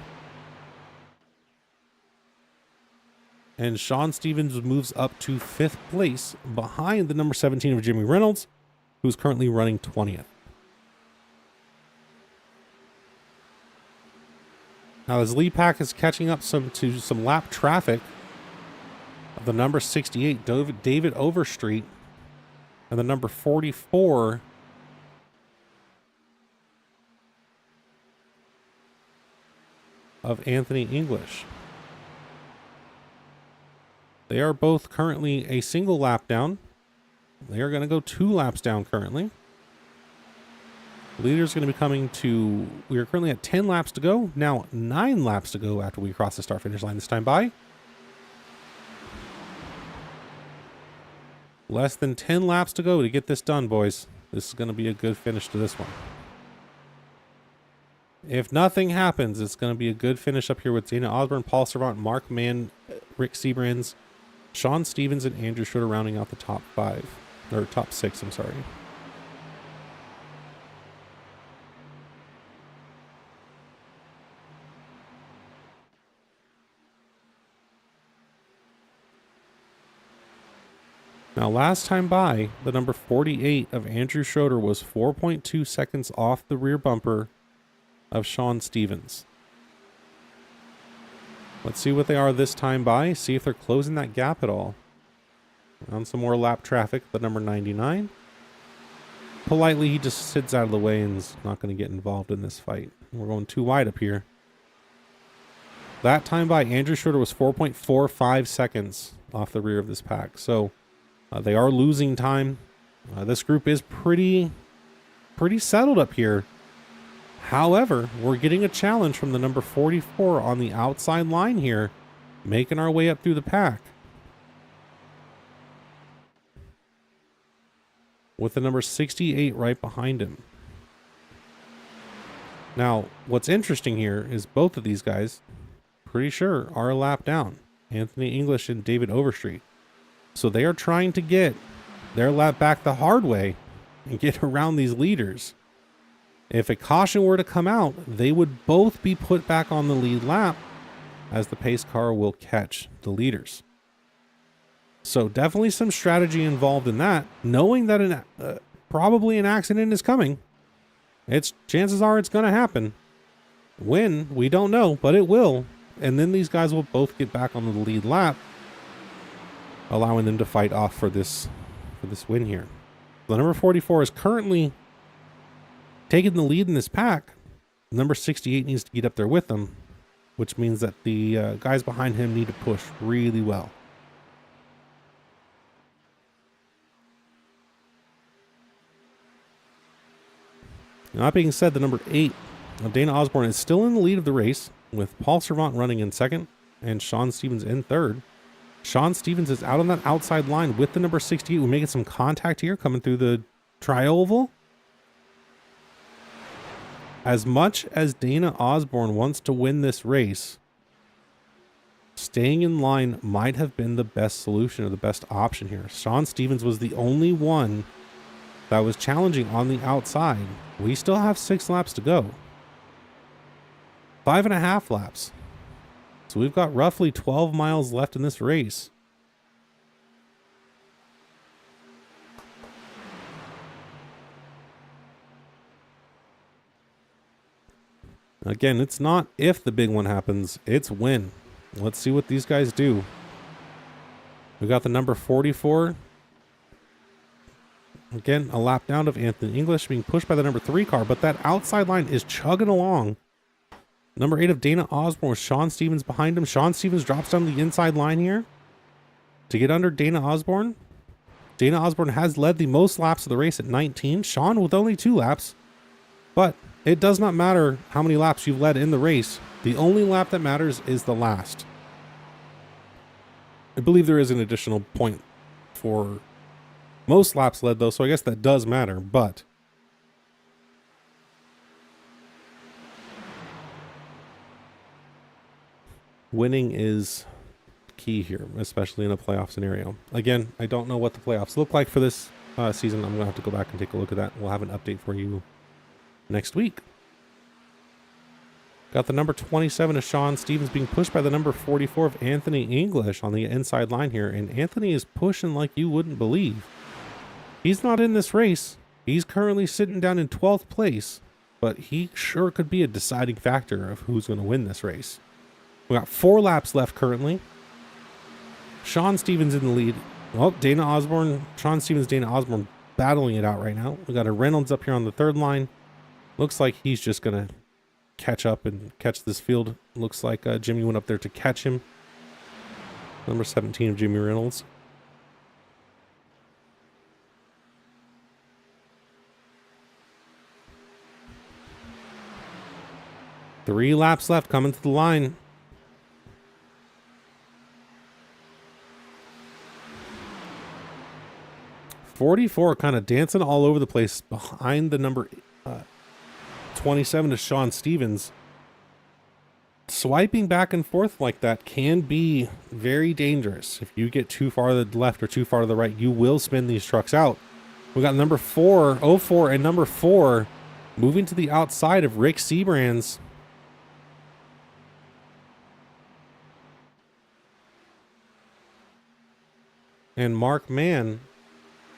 And Sean Stevens moves up to 5th place behind the number 17 of Jimmy Reynolds, who's currently running 20th. Now, as lead pack is catching up to some lap traffic of the number 68, David Overstreet, and the number 44, of Anthony English. They are both currently a single lap down. They are going to go 2 laps down currently. The leader's going to be coming to... We are currently at 10 laps to go. Now 9 laps to go after we cross the start-finish line this time by. Less than 10 laps to go to get this done, boys. This is going to be a good finish to this one. If nothing happens, it's going to be a good finish up here with Dana Osborne, Paul Servant, Mark Mann, Rick Seabrands, Sean Stevens, and Andrew Schroeder rounding out the top 5. Or top 6, I'm sorry. Now, last time by, the number 48 of Andrew Schroeder was 4.2 seconds off the rear bumper of Sean Stevens. Let's see what they are this time by. See if they're closing that gap at all. On some more lap traffic, the number 99. Politely, he just sits out of the way and is not going to get involved in this fight. We're going too wide up here. That time by, Andrew Schroeder was 4.45 seconds off the rear of this pack. So they are losing time. This group is pretty settled up here. However, we're getting a challenge from the number 44 on the outside line here, making our way up through the pack. With the number 68 right behind him. Now, what's interesting here is both of these guys, pretty sure, are a lap down. Anthony English and David Overstreet. So they are trying to get their lap back the hard way and get around these leaders. If a caution were to come out, they would both be put back on the lead lap, as the pace car will catch the leaders. So definitely some strategy involved in that. Knowing that probably an accident is coming, chances are it's going to happen. When, we don't know, but it will. And then these guys will both get back on the lead lap, allowing them to fight off for this win here. The number 44 is currently taking the lead in this pack. Number 68 needs to get up there with them, which means that the guys behind him need to push really well. Now, that being said, the number 8 of Dana Osborne is still in the lead of the race, with Paul Servant running in second and Sean Stevens in third. Sean Stevens is out on that outside line with the number 68. We're making some contact here coming through the tri-oval. As much as Dana Osborne wants to win this race, staying in line might have been the best solution or the best option here. Sean Stevens was the only one that was challenging on the outside. We still have 6 laps to go. 5.5 laps. So we've got roughly 12 miles left in this race. Again, it's not if the big one happens, it's when. Let's see what these guys do. We got the number 44. Again, a lap down of Anthony English being pushed by the number 3 car, but that outside line is chugging along. Number 8 of Dana Osborne with Sean Stevens behind him. Sean Stevens drops down the inside line here to get under Dana Osborne. Dana Osborne has led the most laps of the race at 19. Sean with only 2 laps, but it does not matter how many laps you've led in the race. The only lap that matters is the last. I believe there is an additional point for most laps led though, so I guess that does matter, but winning is key here, especially in a playoff scenario. Again, I don't know what the playoffs look like for this season. I'm going to have to go back and take a look at that. We'll have an update for you next week. Got the number 27 of Sean Stevens being pushed by the number 44 of Anthony English on the inside line here. And Anthony is pushing like you wouldn't believe. He's not in this race. He's currently sitting down in 12th place, but he sure could be a deciding factor of who's going to win this race. We got 4 laps left currently. Sean Stevens in the lead. Well, Dana Osborne, Sean Stevens, Dana Osborne battling it out right now. We got a Reynolds up here on the 3rd line. Looks like he's just going to catch up and catch this field. Looks like Jimmy went up there to catch him. Number 17 of Jimmy Reynolds. Three laps left coming to the line. .44 kind of dancing all over the place behind the number 27 to Sean Stevens. Swiping back and forth like that can be very dangerous. If you get too far to the left or too far to the right, you will spin these trucks out. We got number 04 and number 4 moving to the outside of Rick Seabrands. And Mark Mann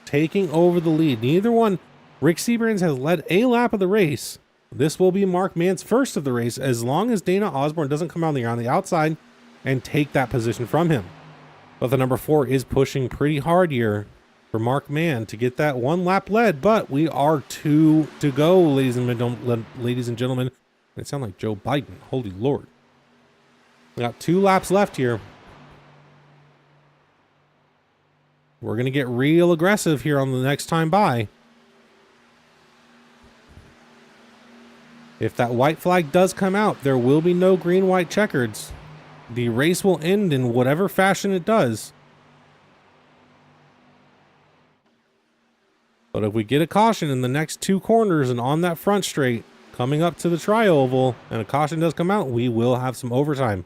taking over the lead. Neither one. Rick Seabrands has led a lap of the race. This will be Mark Mann's first of the race, as long as Dana Osborne doesn't come out on the outside and take that position from him. But the number 4 is pushing pretty hard here for Mark Mann to get that 1 lap led. But we are 2 to go, ladies and gentlemen. It sounds like Joe Biden. Holy Lord. We got 2 laps left here. We're going to get real aggressive here on the next time by. If that white flag does come out, there will be no green-white checkers. The race will end in whatever fashion it does. But if we get a caution in the next 2 corners and on that front straight, coming up to the tri-oval and a caution does come out, we will have some overtime.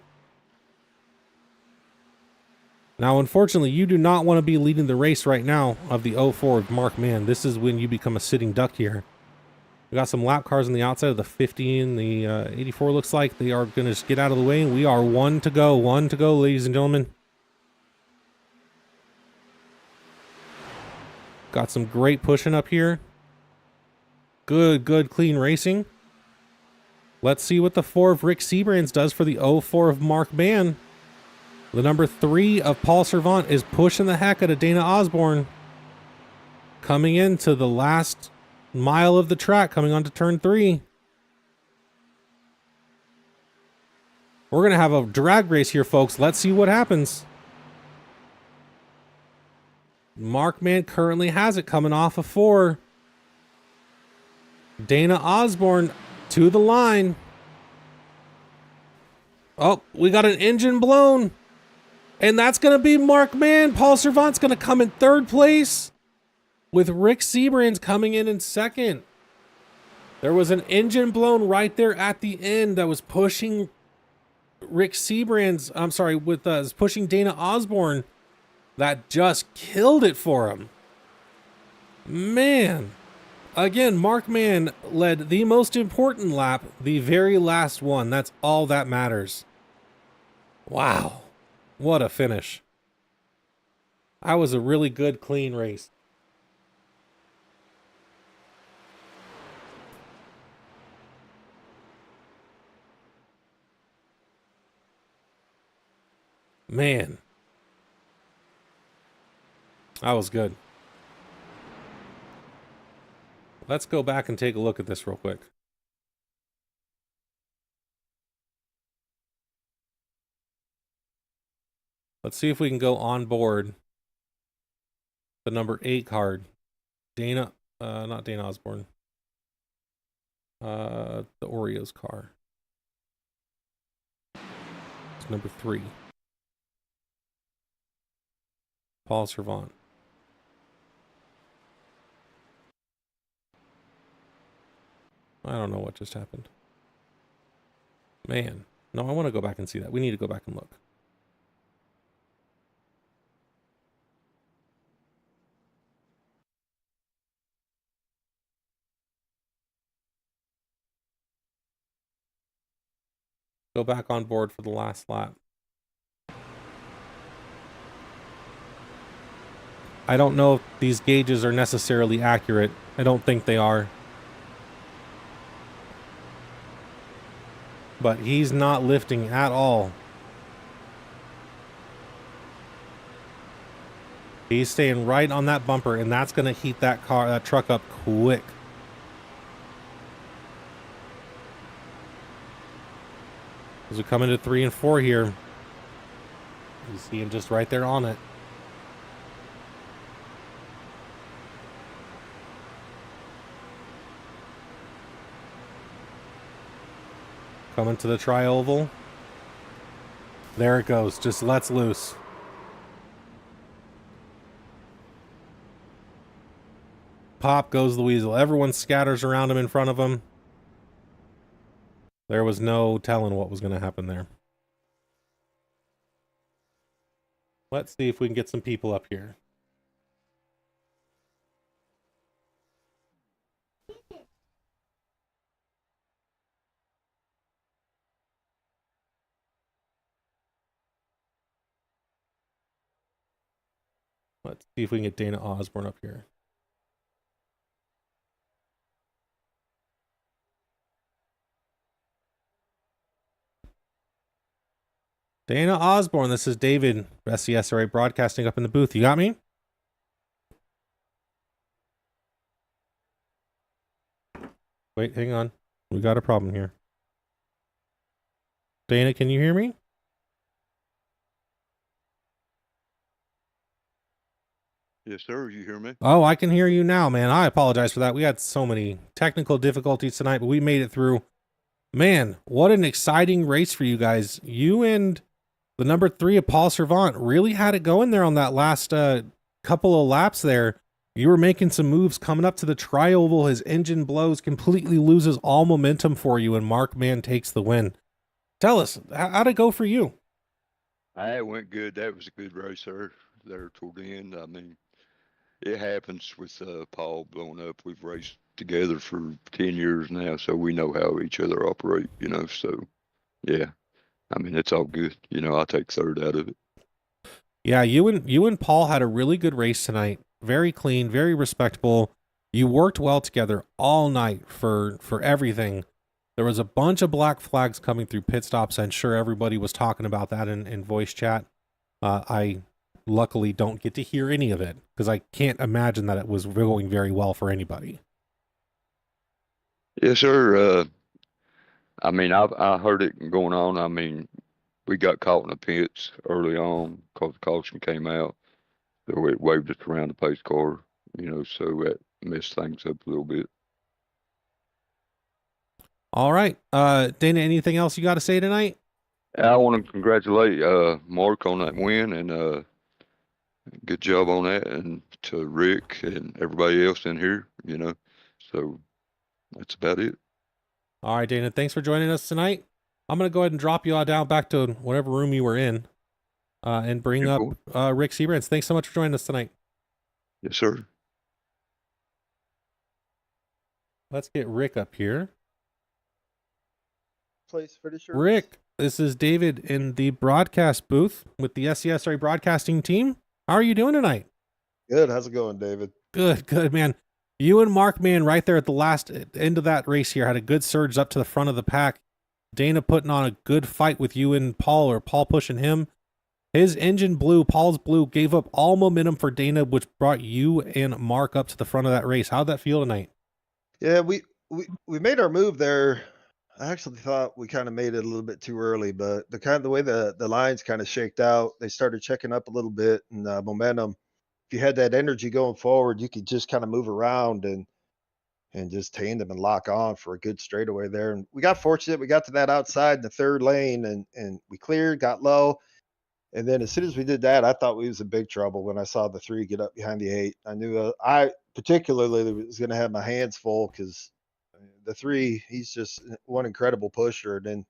Now, unfortunately, you do not want to be leading the race right now of the 04 of Mark Mann. This is when you become a sitting duck here. We got some lap cars on the outside of the 50 and the 84 looks like. They are going to just get out of the way. We are one to go, ladies and gentlemen. Got some great pushing up here. Good, clean racing. Let's see what the 4 of Rick Sebrands does for the 04 of Mark Mann. The number 3 of Paul Servant is pushing the heck out of Dana Osborne. Coming into the last mile of the track, coming onto turn 3. We're going to have a drag race here, folks. Let's see what happens. Mark Mann currently has it coming off of 4. Dana Osborne to the line. Oh, we got an engine blown. And that's going to be Mark Mann. Paul Servant's going to come in 3rd place with Rick Sebrands coming in 2nd. There was an engine blown right there at the end that was pushing Rick Sebrands. I'm sorry, with pushing Dana Osborne. That just killed it for him. Man. Again, Mark Mann led the most important lap, the very last one. That's all that matters. Wow. What a finish. That was a really good, clean race. Man. That was good. Let's go back and take a look at this real quick. Let's see if we can go on board the number 8 card. Dana, not Dana Osborne. The Oreos car. It's number 3. Paul Servant. I don't know what just happened. Man. No, I want to go back and see that. We need to go back and look. Go back on board for the last lap. I don't know if these gauges are necessarily accurate. I don't think they are. But he's not lifting at all. He's staying right on that bumper, and that's going to heat that truck up quick. As we come into 3 and 4 here, you see him just right there on it. Coming to the tri-oval. There it goes. Just lets loose. Pop goes the weasel. Everyone scatters around him in front of him. There was no telling what was going to happen there. Let's see if we can get some people up here. Let's see if we can get Dana Osborne up here. Dana Osborne, this is David, NSRA broadcasting up in the booth. You got me? Wait, hang on. We got a problem here. Dana, can you hear me? Yes, sir. You hear me? Oh, I can hear you now, man. I apologize for that. We had so many technical difficulties tonight, but we made it through. Man, what an exciting race for you guys. You and the number 3 of Paul Servant really had it going there on that last couple of laps there. You were making some moves coming up to the tri-oval. His engine blows, completely loses all momentum for you, and Mark Mann takes the win. Tell us, how'd it go for you? It went good. That was a good race there toward the end. I mean, it happens with Paul blowing up. We've raced together for 10 years now, so we know how each other operate, so yeah. I mean, it's all good. I'll take third out of it. Yeah, you and Paul had a really good race tonight. Very clean, very respectable. You worked well together all night for everything. There was a bunch of black flags coming through pit stops. I'm sure everybody was talking about that in voice chat. I luckily don't get to hear any of it because I can't imagine that it was going very well for anybody. Yes, sir. I mean, I heard it going on. I mean, we got caught in the pits early on because the caution came out. So it waved us around the pace car, so that messed things up a little bit. All right. Dana, anything else you got to say tonight? I want to congratulate Mark on that win, and good job on that, and to Rick and everybody else in here, So that's about it. All right, Dana, thanks for joining us tonight. I'm going to go ahead and drop you all down back to whatever room you were in and bring up Rick Seabrance. Thanks so much for joining us tonight. Yes, sir. Let's get Rick up here. Place finisher. Rick, this is David in the broadcast booth with the SCSRA broadcasting team. How are you doing tonight? Good. How's it going, David? Good, man. You and Mark Mann right there at the last end of that race here had a good surge up to the front of the pack. Dana putting on a good fight with you and Paul, or Paul pushing him. His engine blew, Paul's blew, gave up all momentum for Dana, which brought you and Mark up to the front of that race. How'd that feel tonight? Yeah, we made our move there. I actually thought we kind of made it a little bit too early, but the way the lines kind of shaked out, they started checking up a little bit, and momentum. If you had that energy going forward, you could just kind of move around and just tandem and lock on for a good straightaway there. And we got fortunate. We got to that outside in the third lane, and we cleared, got low. And then as soon as we did that, I thought we was in big trouble when I saw the 3 get up behind the 8. I knew I particularly was going to have my hands full because the 3, he's just one incredible pusher. And then,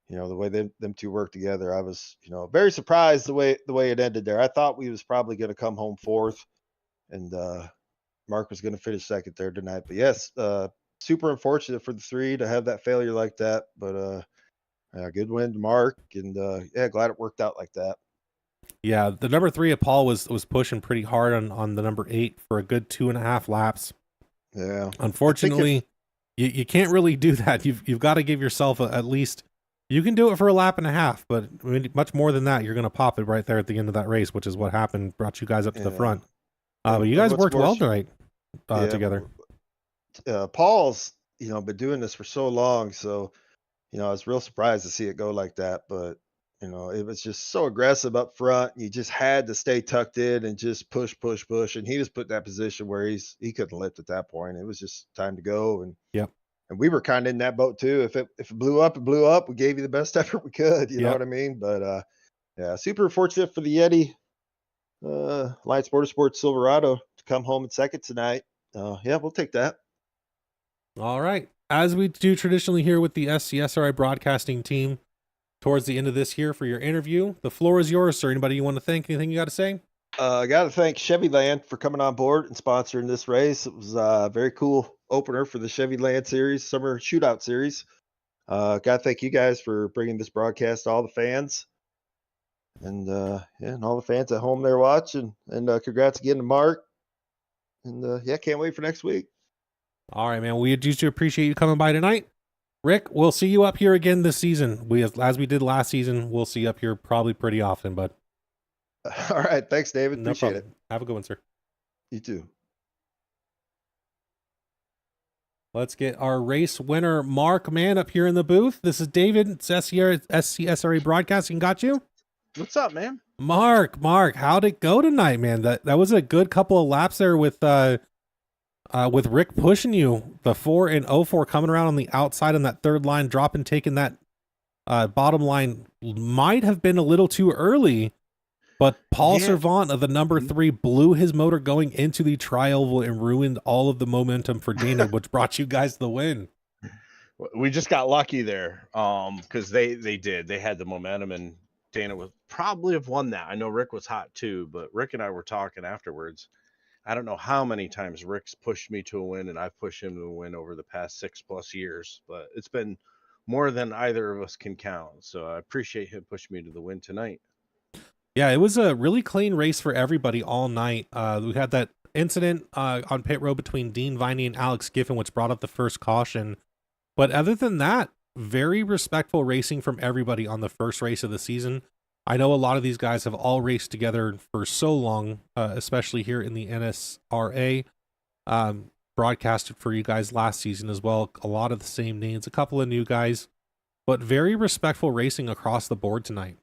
the way them two work together, I was, very surprised the way it ended there. I thought we was probably going to come home 4th, and Mark was going to finish 2nd there tonight. But yes, super unfortunate for the 3 to have that failure like that. But good win to Mark, and glad it worked out like that. Yeah, the number 3 of Paul was pushing pretty hard on the number 8 for a good 2.5 laps. Yeah. Unfortunately, you can't really do that. You've got to give yourself at least. You can do it for a lap and a half, but much more than that, you're going to pop it right there at the end of that race, which is what happened, brought you guys up to the front. But you guys worked well tonight together. Paul's, been doing this for so long, so, I was real surprised to see it go like that, but, it was just so aggressive up front. You just had to stay tucked in and just push. And he was put in that position where he couldn't lift at that point. It was just time to go. And and we were kind of in that boat too. If it blew up, it blew up. We gave you the best effort we could. You know what I mean? But super fortunate for the Yeti Lights Motorsports Silverado to come home in 2nd tonight. We'll take that. All right. As we do traditionally here with the SCSRI broadcasting team, towards the end of this here for your interview, the floor is yours, sir. Anybody you want to thank? Anything you got to say? I got to thank Chevy Land for coming on board and sponsoring this race. It was a very cool opener for the Chevy Land Series, Summer Shootout Series. Got to thank you guys for bringing this broadcast to all the fans. And and all the fans at home there watching. And congrats again to Mark. And can't wait for next week. All right, man. We do appreciate you coming by tonight. Rick, we'll see you up here again this season. As we did last season, we'll see you up here probably pretty often, bud. All right. Thanks, David. No Appreciate problem. it. Have a good one, sir. You too. Let's get our race winner, Mark Mann, up here in the booth. This is David. It's SCSRA Broadcasting. Got you? What's up, man? Mark, how'd it go tonight, man? That was a good couple of laps there with Rick pushing you. The 4 and 04 coming around on the outside on that third line, taking that bottom line might have been a little too early, But Paul Yeah. Servant of the number 3 blew his motor going into the tri-oval and ruined all of the momentum for Dana, which brought you guys the win. We just got lucky there, because they had the momentum, and Dana would probably have won that. I know Rick was hot too, but Rick and I were talking afterwards. I don't know how many times Rick's pushed me to a win, and I've pushed him to a win over the past 6+ years, but it's been more than either of us can count. So I appreciate him pushing me to the win tonight. Yeah, it was a really clean race for everybody all night. We had that incident on pit road between Dean Viney and Alex Giffen, which brought up the first caution. But other than that, very respectful racing from everybody on the first race of the season. I know a lot of these guys have all raced together for so long, especially here in the NSRA. Broadcasted for you guys last season as well. A lot of the same names, a couple of new guys, but very respectful racing across the board tonight.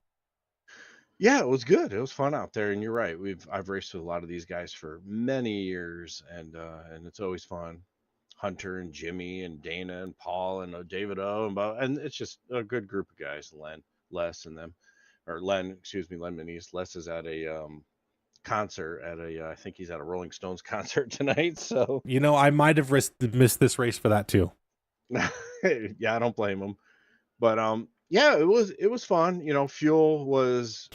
Yeah, it was good. It was fun out there, and you're right. I've raced with a lot of these guys for many years, and it's always fun. Hunter and Jimmy and Dana and Paul and David O and Bo, and it's just a good group of guys. Les and them, or Len, excuse me, Len Minnies. Les is at a concert at I think he's at a Rolling Stones concert tonight. So You know, I might have missed this race for that too. yeah, I don't blame him. But yeah, it was fun. You know, fuel was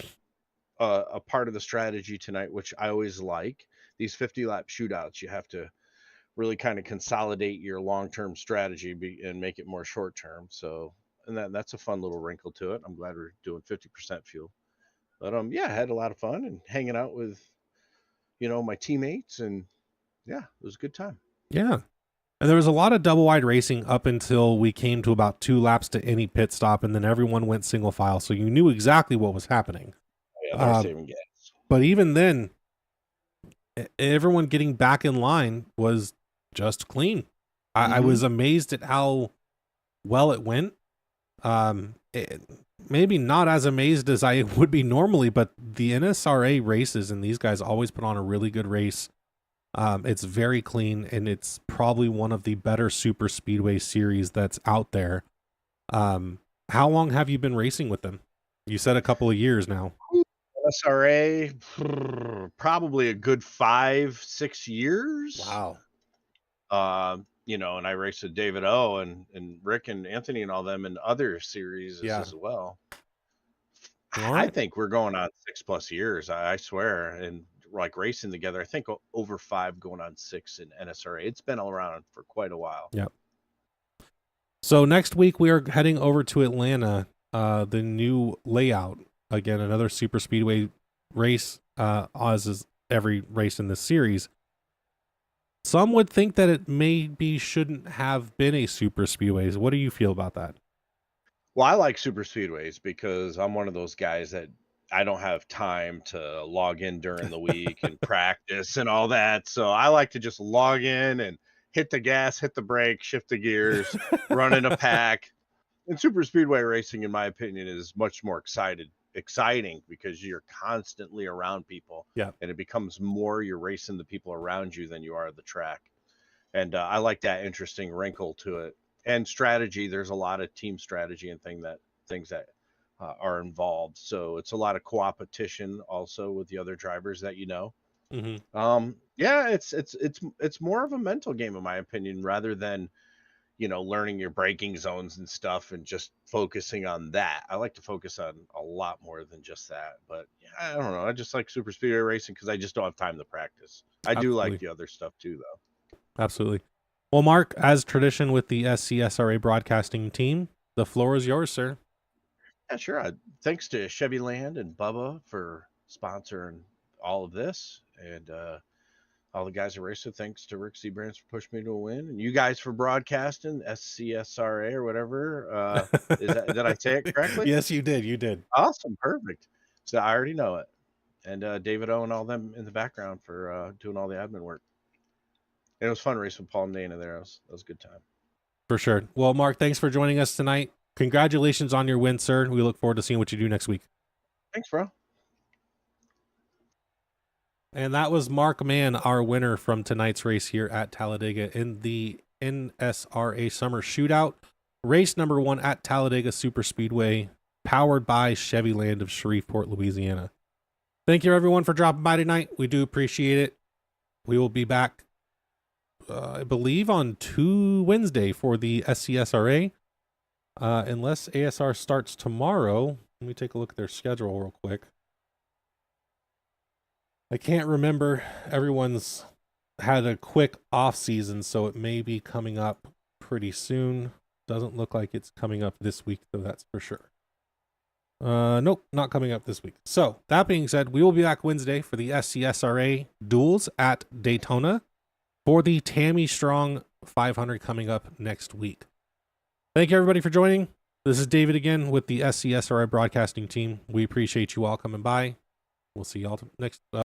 a part of the strategy tonight, which I always like. These 50-lap shootouts, you have to really kind of consolidate your long-term strategy and make it more short-term. So, and that's a fun little wrinkle to it. I'm glad we're doing 50% fuel. But yeah, I had a lot of fun and hanging out with, my teammates, and yeah, it was a good time. Yeah. And there was a lot of double wide racing up until we came to about 2 laps to any pit stop, and then everyone went single file, so you knew exactly what was happening. Yeah, they're saving gas. But even then, everyone getting back in line was just clean. I was amazed at how well it went. Maybe not as amazed as I would be normally, but the NSRA races and these guys always put on a really good race. It's very clean, and it's probably one of the better super speedway series that's out there. How long have you been racing with them? You said a couple of years now. NSRA, probably a good 5-6 years. Wow. And I raced with David O and Rick and Anthony and all them in other series as well. I think we're going on 6+ years. I swear. And like racing together, I think over 5 going on 6 in NSRA. It's been around for quite a while. Yep. So next week we are heading over to Atlanta, the new layout. Again, another super speedway race, as is every race in this series. Some would think that it maybe shouldn't have been a super speedways. What do you feel about that? Well, I like super speedways because I'm one of those guys that I don't have time to log in during the week and practice and all that. So I like to just log in and hit the gas, hit the brake, shift the gears, run in a pack. And super speedway racing, in my opinion, is much more exciting because you're constantly around people. Yeah. And it becomes more you're racing the people around you than you are the track. And I like that interesting wrinkle to it. And strategy, there's a lot of team strategy and things that are involved. So it's a lot of co-opetition also with the other drivers that Mm-hmm. Yeah, it's more of a mental game in my opinion, rather than learning your braking zones and stuff and just focusing on that. I like to focus on a lot more than just that. But yeah, I don't know. I just like super speedway racing because I just don't have time to practice. I do like the other stuff too, though. Absolutely. Well, Mark, as tradition with the SCSRA broadcasting team, the floor is yours, sir. Yeah, sure. Thanks to Chevy Land and Bubba for sponsoring all of this, and all the guys at Racer. Thanks to Rick Seabrands for pushing me to a win, and you guys for broadcasting SCSRA or whatever. Did I say it correctly? Yes, you did. You did. Awesome, perfect. So I already know it, and David O and all them in the background for doing all the admin work. And it was fun racing with Paul and Dana there. That was a good time. For sure. Well, Mark, thanks for joining us tonight. Congratulations on your win, sir. We look forward to seeing what you do next week. Thanks, bro. And that was Mark Mann, our winner from tonight's race here at Talladega in the NSRA Summer Shootout. Race number 1 at Talladega Superspeedway, powered by Chevy Land of Shreveport, Louisiana. Thank you, everyone, for dropping by tonight. We do appreciate it. We will be back, I believe, on Wednesday for the SCSRA. Unless ASR starts tomorrow. Let me take a look at their schedule real quick. I can't remember. Everyone's had a quick off season, so it may be coming up pretty soon. Doesn't look like it's coming up this week, though, that's for sure. Nope, not coming up this week. So, that being said, we will be back Wednesday for the SCSRA duels at Daytona for the Tammy Strong 500 coming up next week. Thank you, everybody, for joining. This is David again with the SCSRA broadcasting team. We appreciate you all coming by. We'll see y'all next